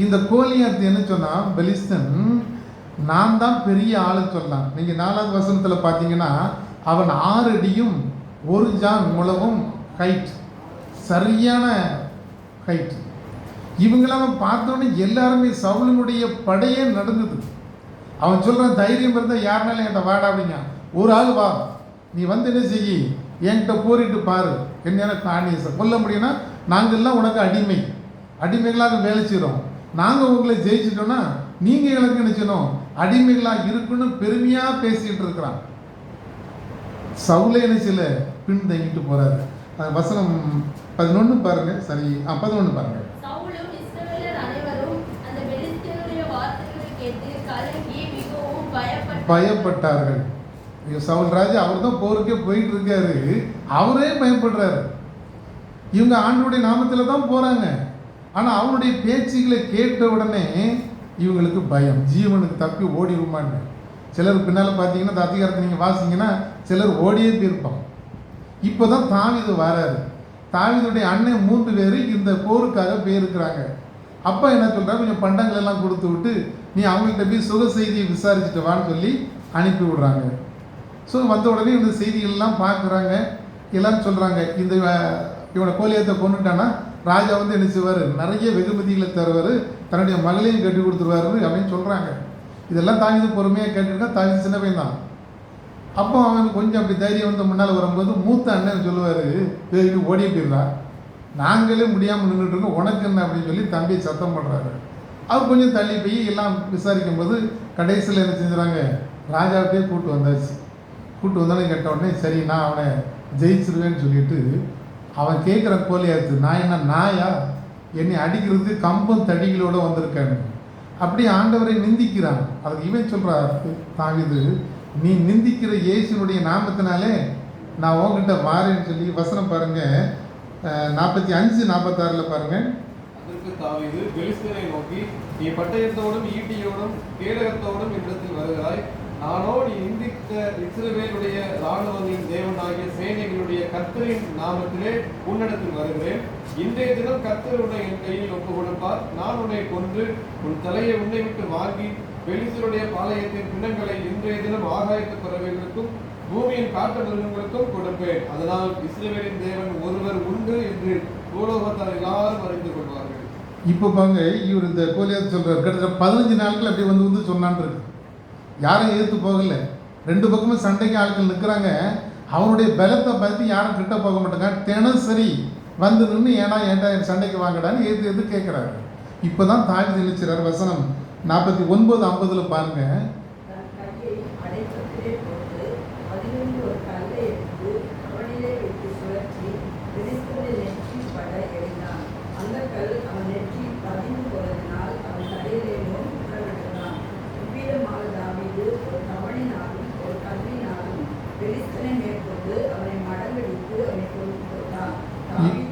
S4: இந்த கோலியாத்து என்ன சொன்னால், பெலிஸ்தன் நான் தான் பெரிய ஆளு சொல்லலாம். நீங்கள் 4வது வசனத்தில் பார்த்தீங்கன்னா, அவன் 6 அடியும் 1 ஜான் முழவும் ஹைட், சரியான ஹைட். இவங்களாம் பார்த்தோன்னே எல்லாருமே சவுலினுடைய படையே நடந்தது. அவன் சொல்கிறான், தைரியம் இருந்தால் யாருனாலும் என்கிட்ட வாடா அப்படிங்க, ஒரு ஆள் வா, நீ வந்து என்ன செய்யி, என்கிட்ட போரிட்டு பாரு, என்ன காணியசை கொல்ல முடியும்னா நாங்கள்லாம் உனக்கு அடிமைகளாக வேலை செய்கிறோம். நாங்கள் உங்களை ஜெயிச்சிட்டோன்னா நீங்கள் எங்களுக்கு நினைச்சணும் அடிமைகளாக இருக்குன்னு பெருமையாக பேசிகிட்டு இருக்கிறான். சவுலே என்ன சில பின்தங்கிட்டு போகிறாரு. வசனம் 11 பாருங்க. சரி, 11 பாருங்க.
S2: சவுலும் இஸ்ரவேலர் அனைவரும் அந்த பெலிஸ்தியருடைய வார்த்தைகளை கேட்டு கலங்கி மிகவும்
S4: பயப்பட்டார்கள். சவுல் ராஜா அவர் தான் போருக்கே போயிட்டு இருக்காரு, அவரே பயப்படுறாரு. இவங்க ஆண்டவருடைய நாமத்தில் தான் போறாங்க. ஆனால் அவருடைய பேச்சுகளை கேட்ட உடனே இவங்களுக்கு பயம், ஜீவனுக்கு தப்பி ஓடிடுமான்னு. சிலர் பின்னால் பார்த்தீங்கன்னா இந்த அதிகாரத்தை நீங்கள் வாசிங்கன்னா சிலர் ஓடியே போயிருப்பாங்க. இப்போ தான் தாவீது வராரு. தாவீதுடைய அண்ணன் 3 பேர் இந்த போருக்காக போயிருக்கிறாங்க. அப்பா என்ன சொல்கிறார், கொஞ்சம் பண்டங்கள் எல்லாம் கொடுத்து விட்டு நீ அவங்கள்ட்ட போய் சுக செய்தியை விசாரிச்சுட்டு வான்னு சொல்லி அனுப்பி விடுறாங்க. ஸோ வந்த உடனே இந்த செய்திகள்லாம் பார்க்குறாங்க. எல்லாரும் சொல்கிறாங்க, இந்த இவனை கோலியத்தை கொண்டுட்டானா ராஜா வந்து என்ன செய்வார், நிறைய வெகுமதிகளை தருவார், தன்னுடைய மகளையும் கட்டி கொடுத்துருவாரு அப்படின்னு சொல்கிறாங்க. இதெல்லாம் தாவீது பொறுமையாக கேட்டுருக்கா. தாவீது சின்ன பையன் தான். அப்போ அவன் கொஞ்சம் அப்படி தைரியம் வந்து முன்னால் வரும்போது மூத்த அண்ணன் சொல்லுவார், இது ஓடியே போயிடா, நாங்களே முடியாமல் நின்றுட்டுருக்கோம், உனக்கு என்ன அப்படின்னு சொல்லி தம்பியை சத்தம் பண்ணுறாரு. அவர் கொஞ்சம் தள்ளி போய் எல்லாம் விசாரிக்கும் போது கடைசியில் என்ன செஞ்சுறாங்க, ராஜாவிட்டே கூப்பிட்டு வந்தாச்சு. கூப்பிட்டு வந்தாலும் கேட்ட உடனே சரி நான் அவனை ஜெயிச்சிருவேன்னு சொல்லிட்டு அவன் கேட்குற கோலியாத்து, நான் என்ன நாயா, என்னை அடிக்கிறதுக்கு கம்பம் தடிகளோடு வந்திருக்கான்னு அப்படி ஆண்டவரை நிந்திக்கிறான். அதுக்கு இவன் சொல்கிறார் தாவீது, நீ நிந்திக்கிற இயேசுனுடைய நாமத்தினாலே நான் உங்ககிட்ட வாரேன்னு சொல்லி வசனம் பாருங்க 45-46 பாருங்க.
S1: அதற்கு தாவீது பெலிஸ்தரை நோக்கி, நீ பட்டயத்தோடும் ஈட்டியோடும் கேடகத்தோடும் இடத்தில் வருகிறாய், நானோ நீ நிந்தித்த இஸ்ரவேலுடைய இராணுவங்களின் தேவனாகிய சேனைகளுடைய கர்த்தரின் நாமத்திலே உன்னிடத்தில் வருகிறேன். இன்றைய தினம் கர்த்தருடைய என் கையில் ஒப்பு கொடுப்பார். நான் உன்னை கொன்று உன் தலையை உன்னை விட்டு வாங்கி பெலிஸ்தருடைய பாளையத்தின் பிணங்களை இன்றைய தினம் ஆகாயத்து பறவைகளுக்கும் பூமியின் காட்டு மிருகங்களுக்கும் கொடுப்பேன். அதனால் இஸ்ரவேலின் தேவன் ஒருவர் உண்டு என்று பூலோகத்தார் எல்லாரும் அறிந்து கொள்வார்கள்.
S4: இப்போ பாங்க இவர் இந்த கோலியாத் சொல்றாரு, கிட்டத்தட்ட 15 நாட்கள் அப்படி வந்து சொன்னான் இருக்கு. யாரும் எதிர்த்து போகல, 2 பக்கமும் சண்டைக்கு ஆட்கள் நிற்கிறாங்க. அவனுடைய பலத்தை பற்றி யாரும் கிட்ட போக மாட்டாங்க. தினசரி வந்து நின்று ஏன்டா சண்டைக்கு வாங்கடான்னு எது கேட்குறாரு. இப்போ தான் தாவீது நினைச்சார். வசனம் 49-50 பாருங்க.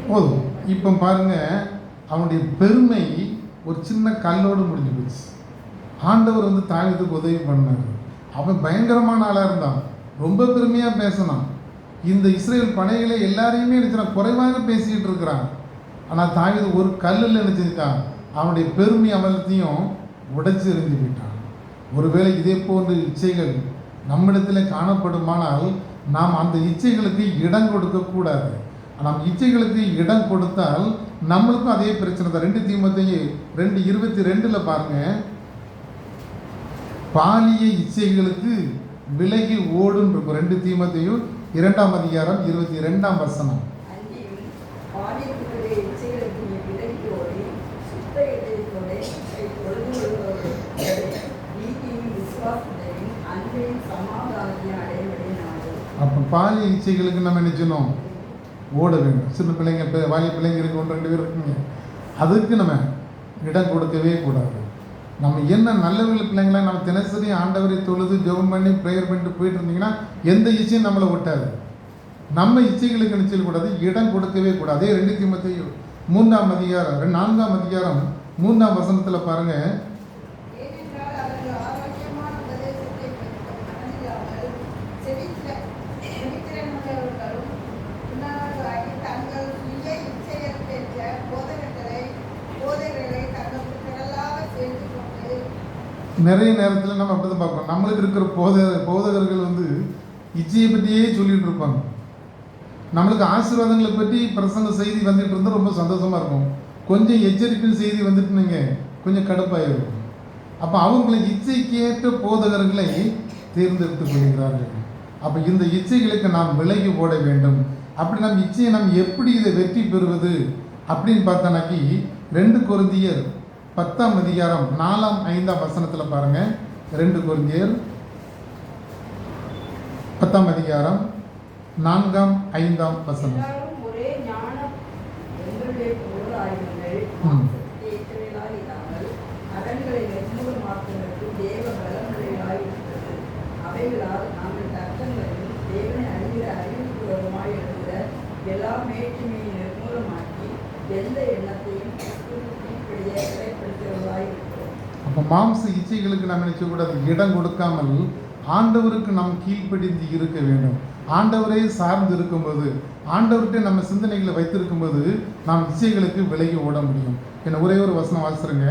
S4: போதும். இப்போ பாருங்க, அவனுடைய பெருமை ஒரு சின்ன கல்லோடு முடிஞ்சு போச்சு. ஆண்டவர் வந்து தாவீதுக்கு உதவி பண்ணார். அவன் பயங்கரமான ஆளாக இருந்தான், ரொம்ப பெருமையாக பேசினான். இந்த இஸ்ரேல் படைகளை எல்லாரையுமே நினைச்சான் குறைவாக பேசிக்கிட்டு இருக்கிறான். ஆனால் தாவீது ஒரு கல்லில் நினைச்சிருக்கான், அவனுடைய பெருமை அவலத்தையும் உடைச்சு எறிஞ்சு போயிட்டான். ஒருவேளை இதே போன்ற இச்சைகள் நம்மிடத்தில் காணப்படுமானால் நாம் அந்த இச்சைகளுக்கு இடம் கொடுக்கக்கூடாது. நாம் இச்சைகளுக்கு இடம் கொடுத்தால் நம்மளுக்கும் அதே பிரச்சனை தான். 2 தீமோத்தேயு 2:22 பாருங்க. பாலிய இச்சைகளுக்கு விலகி ஓடும் இருக்கும். 2 தீமோத்தேயு 2ஆம் அதிகாரம் 22ஆம் வசனம். அப்போ பாலிய இச்சைகளுக்கு நம்ம நினைச்சணும் ஓட வேண்டும். சின்ன பிள்ளைங்க, வாலிய பிள்ளைங்க இருக்கு, 1-2 பேர் இருக்குங்க, அதுக்கு நம்ம இடம் கொடுக்கவே கூடாது. நம்ம என்ன நல்லவர்கள் பிள்ளைங்களா நம்ம தினசரி ஆண்டவரை தொழுது ஜெபம் பண்ணி ப்ரேயர் பண்ணிட்டு போயிட்டு இருந்தீங்கன்னா எந்த இச்சையும் நம்மளை விட்டாது. நம்ம இச்சைகளுக்கு நிச்சயம் கூடாது, இடம் கொடுக்கவே கூடாது. அதே 2 தீமோத்தேயு 3ஆம் அதிகாரம் 4ஆம் அதிகாரம் 3ஆம் வசனத்தில் பாருங்க. நிறைய நேரத்தில் நம்ம அப்படி தான் பார்ப்போம். நம்மளுக்கு இருக்கிற போதகர்கள் வந்து இச்சையை பற்றியே சொல்லிகிட்டு இருப்பாங்க. நம்மளுக்கு ஆசீர்வாதங்களை பற்றி பிரசங்க செய்தி வந்துட்டு இருந்தால் ரொம்ப சந்தோஷமாக இருக்கும். கொஞ்சம் எச்சரிக்கை செய்தி வந்துட்டுனுங்க கொஞ்சம் கடுப்பாயிருக்கும். அப்போ அவங்களை இச்சைக்கேற்ற போதகர்களை தேர்ந்தெடுத்து கொள்கிறார்கள். அப்போ இந்த இச்சைகளுக்கு நாம் விலகி ஓட வேண்டும். அப்படி நம் இச்சையை நாம் எப்படி இதை வெற்றி பெறுவது அப்படின்னு பார்த்தோன்னாக்கி 2 கொரிந்தியர் 10ஆம் அதிகாரம் 4ஆம் 5ஆம் வசனத்தில் பாருங்க. 2 கொரிந்தியர் 10ஆம் அதிகாரம் 4ஆம் 5ஆம் வசனம்.
S3: எல்லாரும் ஒரே ஞானம் எங்களுடைய பொருள் ஆயுங்கள் ஏற்றவைகளாய் இல்லாமல் அகங்களை நிர்மூலமாக்குவதற்கு தேவ பலமுறைகளாய் இருக்கிறது. அவைகளால் நாங்கள் தர்க்கங்களையும் தேவனை அறிகிற அறிவுபூர்வமாய் எழுதுகிற எல்லா மேற்றுமையை நிர்மூலமாக்கி எந்த எண்ணத்தையும் இப்படியே சிறைப்படுத்துவதாய் இருக்கிறோம்.
S4: அப்போ மாம்ச இச்சைகளுக்கு நாம் நினைச்சக்கூடாது, இடம் கொடுக்காமல் ஆண்டவருக்கு நாம் கீழ்ப்படிந்து இருக்க வேண்டும். ஆண்டவரை சார்ந்து இருக்கும்போது, ஆண்டவர்கிட்ட நம்ம சிந்தனைகளை வைத்திருக்கும்போது நாம் இச்சைகளுக்கு விலகி ஓட முடியும். என்ன ஒரே ஒரு வசனம் வாசிருங்க.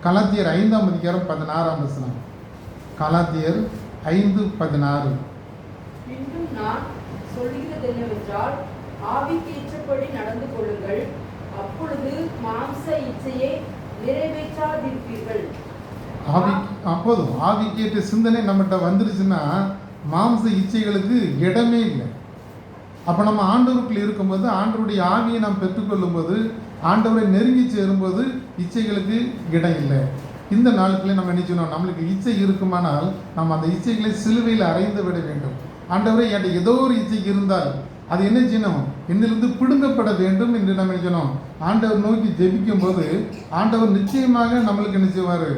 S4: கலாத்தியர் 5ஆம் அதிகாரம் 16ஆம் வசனம். கலாத்தியர் 5:16.
S3: பின்னும் நான் சொல்கிறது என்னவென்றால், ஆவிக்கு ஏற்றபடி நடந்து கொள்ளுங்கள், அப்பொழுது மாம்ச இச்சையை நிறைவேற்றாதிருப்பீர்கள்.
S4: அப்போதும் ஆவிக்கேற்ற சிந்தனை நம்மகிட்ட வந்துருச்சுன்னா மாம்ச இச்சைகளுக்கு இடமே இல்லை. அப்போ நம்ம ஆண்டவருக்குள்ள இருக்கும்போது, ஆண்டவருடைய ஆவியை நாம் பெற்றுக்கொள்ளும் போது, ஆண்டவரை நெருங்கி சேரும்போது இச்சைகளுக்கு இடம் இல்லை. இந்த நாளுக்குள்ளே நம்ம நினைச்சோம், நம்மளுக்கு இச்சை இருக்குமானால் நம்ம அந்த இச்சைகளை சிலுவையில் அறைந்து விட வேண்டும். ஆண்டவரை என்கிட்ட ஏதோ ஒரு இச்சை இருந்தால் அது என்ன செய்யணும், என்னிலிருந்து பிடுங்கப்பட வேண்டும் என்று நம்ம நினைக்கணும். ஆண்டவர் நோக்கி ஜெபிக்கும் போது ஆண்டவர் நிச்சயமாக நம்மளுக்கு நிச்சயவார்,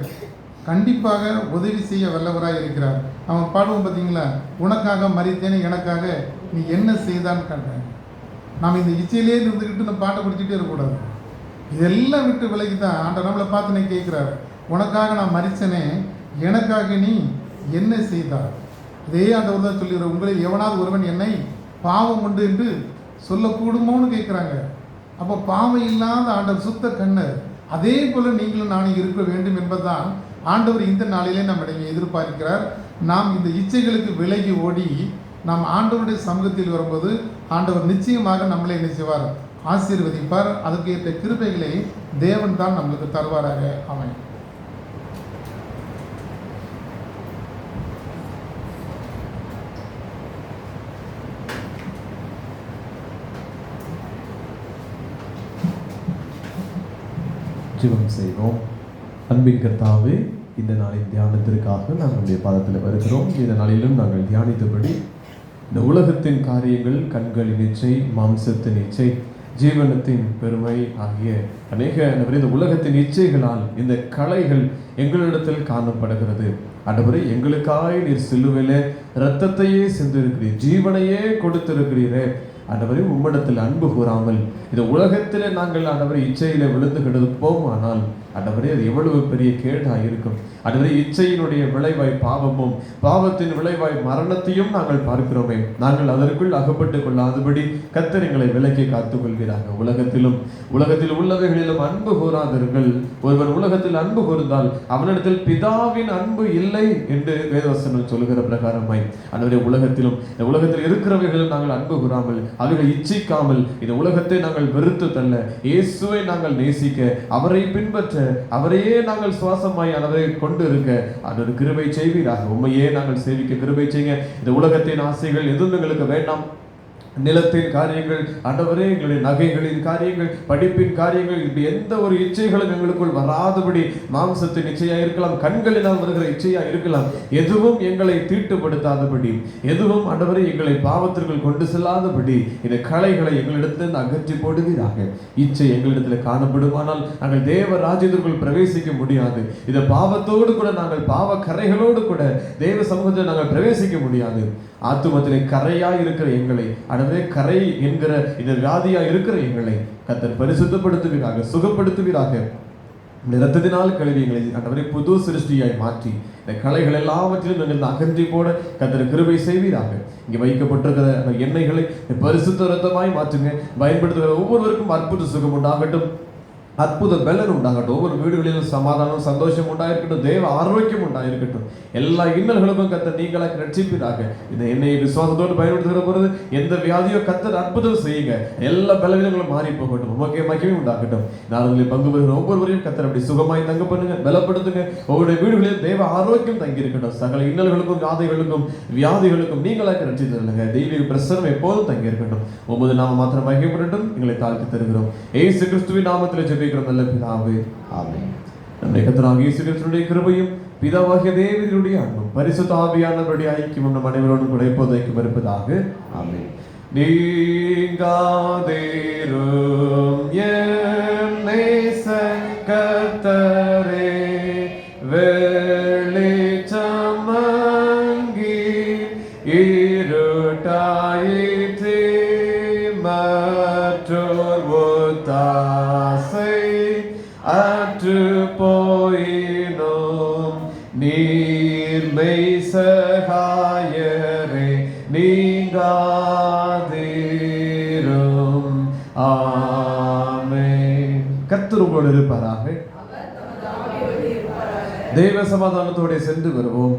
S4: கண்டிப்பாக உதவி செய்ய வல்லவராக இருக்கிறார். அவன் பாடுவோம் பார்த்தீங்களா, உனக்காக மறித்தேனே எனக்காக நீ என்ன செய்தான்னு கேட்டேன். நாம் இந்த இச்சையிலே இருந்துக்கிட்டு நம்ம பாட்டை பிடிச்சிட்டே இருக்கக்கூடாது. இதெல்லாம் விட்டு விலகி தான் ஆண்டவர் நம்மளை பார்த்து நீ கேட்குறாரு, உனக்காக நான் மறித்தனே எனக்காக நீ என்ன செய்தார். இதே ஆண்டவர் தான் சொல்லிடுற, உங்களில் எவனாவது ஒருவன் என்னை பாவம் உண்டு என்று சொல்லக்கூடுமோன்னு கேட்குறாங்க. அப்போ பாவம் இல்லாத ஆண்டவர் சுத்த கண்ணர். அதே போல் நீங்களும் நானும் இருக்க வேண்டும் என்பதுதான் ஆண்டவர் இந்த நாளிலே நம்மிடையே எதிர்பார்க்கிறார். நாம் இந்த இச்சைகளுக்கு விலகி ஓடி நாம் ஆண்டவருடைய சமூகத்தில் வரும்போது ஆண்டவர் நிச்சயமாக நம்மளை நிச்சயவார், ஆசீர்வதிப்பார். அதுக்கு ஏற்ற கிருபைகளை தேவன் தான் நம்மளுக்கு தருவாராக. ஆமென்.
S1: ஜெபம் செய்வோம். அன்பின் கர்த்தாவே, இந்த நாளின் தியானத்திற்காக நாங்களுடைய பாதத்தில் வருகிறோம். இந்த நாளிலும் நாங்கள் தியானித்தபடி இந்த உலகத்தின் காரியங்கள், கண்களின் இச்சை, மாம்சத்தின் இச்சை, ஜீவனத்தின் பெருமை ஆகிய அநேக இந்த உலகத்தின் இச்சைகளால் இந்த கலைகள் எங்களிடத்தில் காணப்படுகிறது. ஆண்டவரே, எங்களுக்காய் நீர் சிலுவையிலே இரத்தத்தையே சிந்திருக்கிறீர், ஜீவனையே கொடுத்திருக்கிறீரே. ஆண்டவரே, உம்மிடத்தில் அன்பு கூறாமல் இந்த உலகத்திலே நாங்கள் ஆண்டவரை இச்சையில விழுந்து கிடப்போம். ஆனால் ஆண்டவரே, அது எவ்வளவு பெரிய கேடாக இருக்கும். ஆண்டவரே, இச்சையினுடைய விளைவாய் பாவமும், பாவத்தின் விளைவாய் மரணத்தையும் நாங்கள் பார்க்கிறோமே. நாங்கள் அதற்குள் அகப்பட்டு கொள்ளாதபடி கர்த்தர் எங்களை விலக்கி காத்துக் கொள்கிறார்கள். உலகத்தில் உள்ளவைகளிலும் அன்பு கூறாதீர்கள். ஒருவன் உலகத்தில் அன்பு கூர்ந்தால் அவனிடத்தில் பிதாவின் அன்பு இல்லை என்று வேதவசனம் சொல்லுகிற பிரகாரமாய் ஆண்டவரே, இந்த உலகத்தில் இருக்கிறவைகளிலும் நாங்கள் அன்பு கூறாமல், அவைகள் இச்சிக்காமல், இந்த உலகத்தை நாங்கள் வெறுத்து தள்ள, இயேசுவை நாங்கள் நேசிக்க, அவரை பின்பற்ற, அவரையே நாங்கள் சுவாசமாய் அவரை கொண்டு இருக்க அதோட கிருபை செய்வீராக. உண்மையே நாங்கள் சேவிக்க கிருபை செய்யுங்க. இந்த உலகத்தின் ஆசைகள் எதுவும் எங்களுக்கு வேண்டாம். நிலத்தின் காரியங்கள், ஆண்டவரே, எங்களுடைய நகைகளின் காரியங்கள், படிப்பின் காரியங்கள், இப்படி எந்த ஒரு இச்சைகளும் எங்களுக்குள் வராதபடி, மாம்சத்தின் இச்சையா இருக்கலாம், கண்களினால் வருகிற இச்சையா இருக்கலாம், எதுவும் எங்களை தீட்டுப்படுத்தாதபடி, எதுவும் ஆண்டவரே எங்களை பாவத்திற்குள் கொண்டு செல்லாதபடி இந்த கலைகளை எங்களிடத்திலிருந்து அகற்றி போடுவீராக. இச்சை எங்களிடத்தில் காணப்படுமானால் நாங்கள் தேவ ராஜ்யத்திற்குள் பிரவேசிக்க முடியாது. இந்த பாவத்தோடு கூட நாங்கள் பாவ கரைகளோடு கூட தேவ சமூகத்தில் நாங்கள் பிரவேசிக்க முடியாது. ஆத்துமத்திலே கரையாய் இருக்கிற எங்களை, அடவே கரை என்கிற இந்த வியாதியா இருக்கிற எங்களை கர்த்தர் பரிசுத்தப்படுத்துவீராக, சுகப்படுத்துவீராக. இரத்தத்தினால் கழுவி எங்களை அண்டவரை புது சிருஷ்டியாய் மாற்றி இந்த கலைகள் எல்லாவற்றிலும் நீங்கள் அகற்றி போட கர்த்தர் கிருபை செய்வீராக. இங்கே வைக்கப்பட்டிருக்கிற எண்ணெய்களை பரிசுத்த இரத்தமாய் மாற்றுங்க. பயன்படுத்துகிற ஒவ்வொருவருக்கும் அற்புத சுகம் உண்டாகட்டும். அற்புத பலன் உண்டாகட்டும். ஒவ்வொரு வீடுகளிலும் சமாதானம், சந்தோஷம் உண்டாயிருக்கட்டும். தேவ ஆரோக்கியம் உண்டாயிருக்கட்டும். எல்லா இன்னல்களுக்கும் கர்த்தர் நீங்களாக ரட்சிப்பீராக. இந்த என்னை விசுவாசத்தோடு பயன்படுத்துகிற பொழுது எந்த வியாதியோ கர்த்தர் அற்புதம் செய்யுங்க. எல்லா பலவீனங்களும் மாறி போகட்டும். உமக்கே மகிமை உண்டாகட்டும். நாடுகளில் பங்கு பெறுகிற ஒவ்வொருவரையும் கர்த்தர் அப்படி சுகமாய் தங்க பண்ணுங்க, பலப்படுத்துங்க. ஒவ்வொரு வீடுகளில் தேவ ஆரோக்கியம் தங்கி இருக்கட்டும். சகல இன்னல்களுக்கும் வியாதிகளுக்கும் நீங்களாக ரட்சித்துள்ளுங்க. தெய்வீக பிரசனம் எப்போதும் தங்கி இருக்கட்டும். உமது நாம மாத்திரம் மகிமைப்படட்டும். எங்களை தாழ்த்தி தருகிறோம். இயேசு கிறிஸ்துவின் நாமத்தில் ஜெபிக்கிறோம் நல்ல பிதாவே, ஆமென். நம்முடைய கர்த்தராகிய இயேசு கிறிஸ்துவினுடைய கிருபையும் பிதாவாகிய தேவனுடைய அன்பும் பரிசுத்த ஆவியானவருடைய ஐக்கியமும் நம் அனைவரோடும் கூட எப்போதைக்கும் இருப்பதாக, ஆமென். நீங்காதேரும் என் நேச கர்த்தரே, வெளிச்சம் மங்கி இருட்டாயிற்றே, மற்றோர் ஒத்தாசை அற்று போயினோம், நீர்மை சகாயரே நீங்காதீரும், ஆமென். கர்த்தர் உங்களோடு இருப்பாராக. தேவ சமாதானத்தோட சென்று வருவோம்.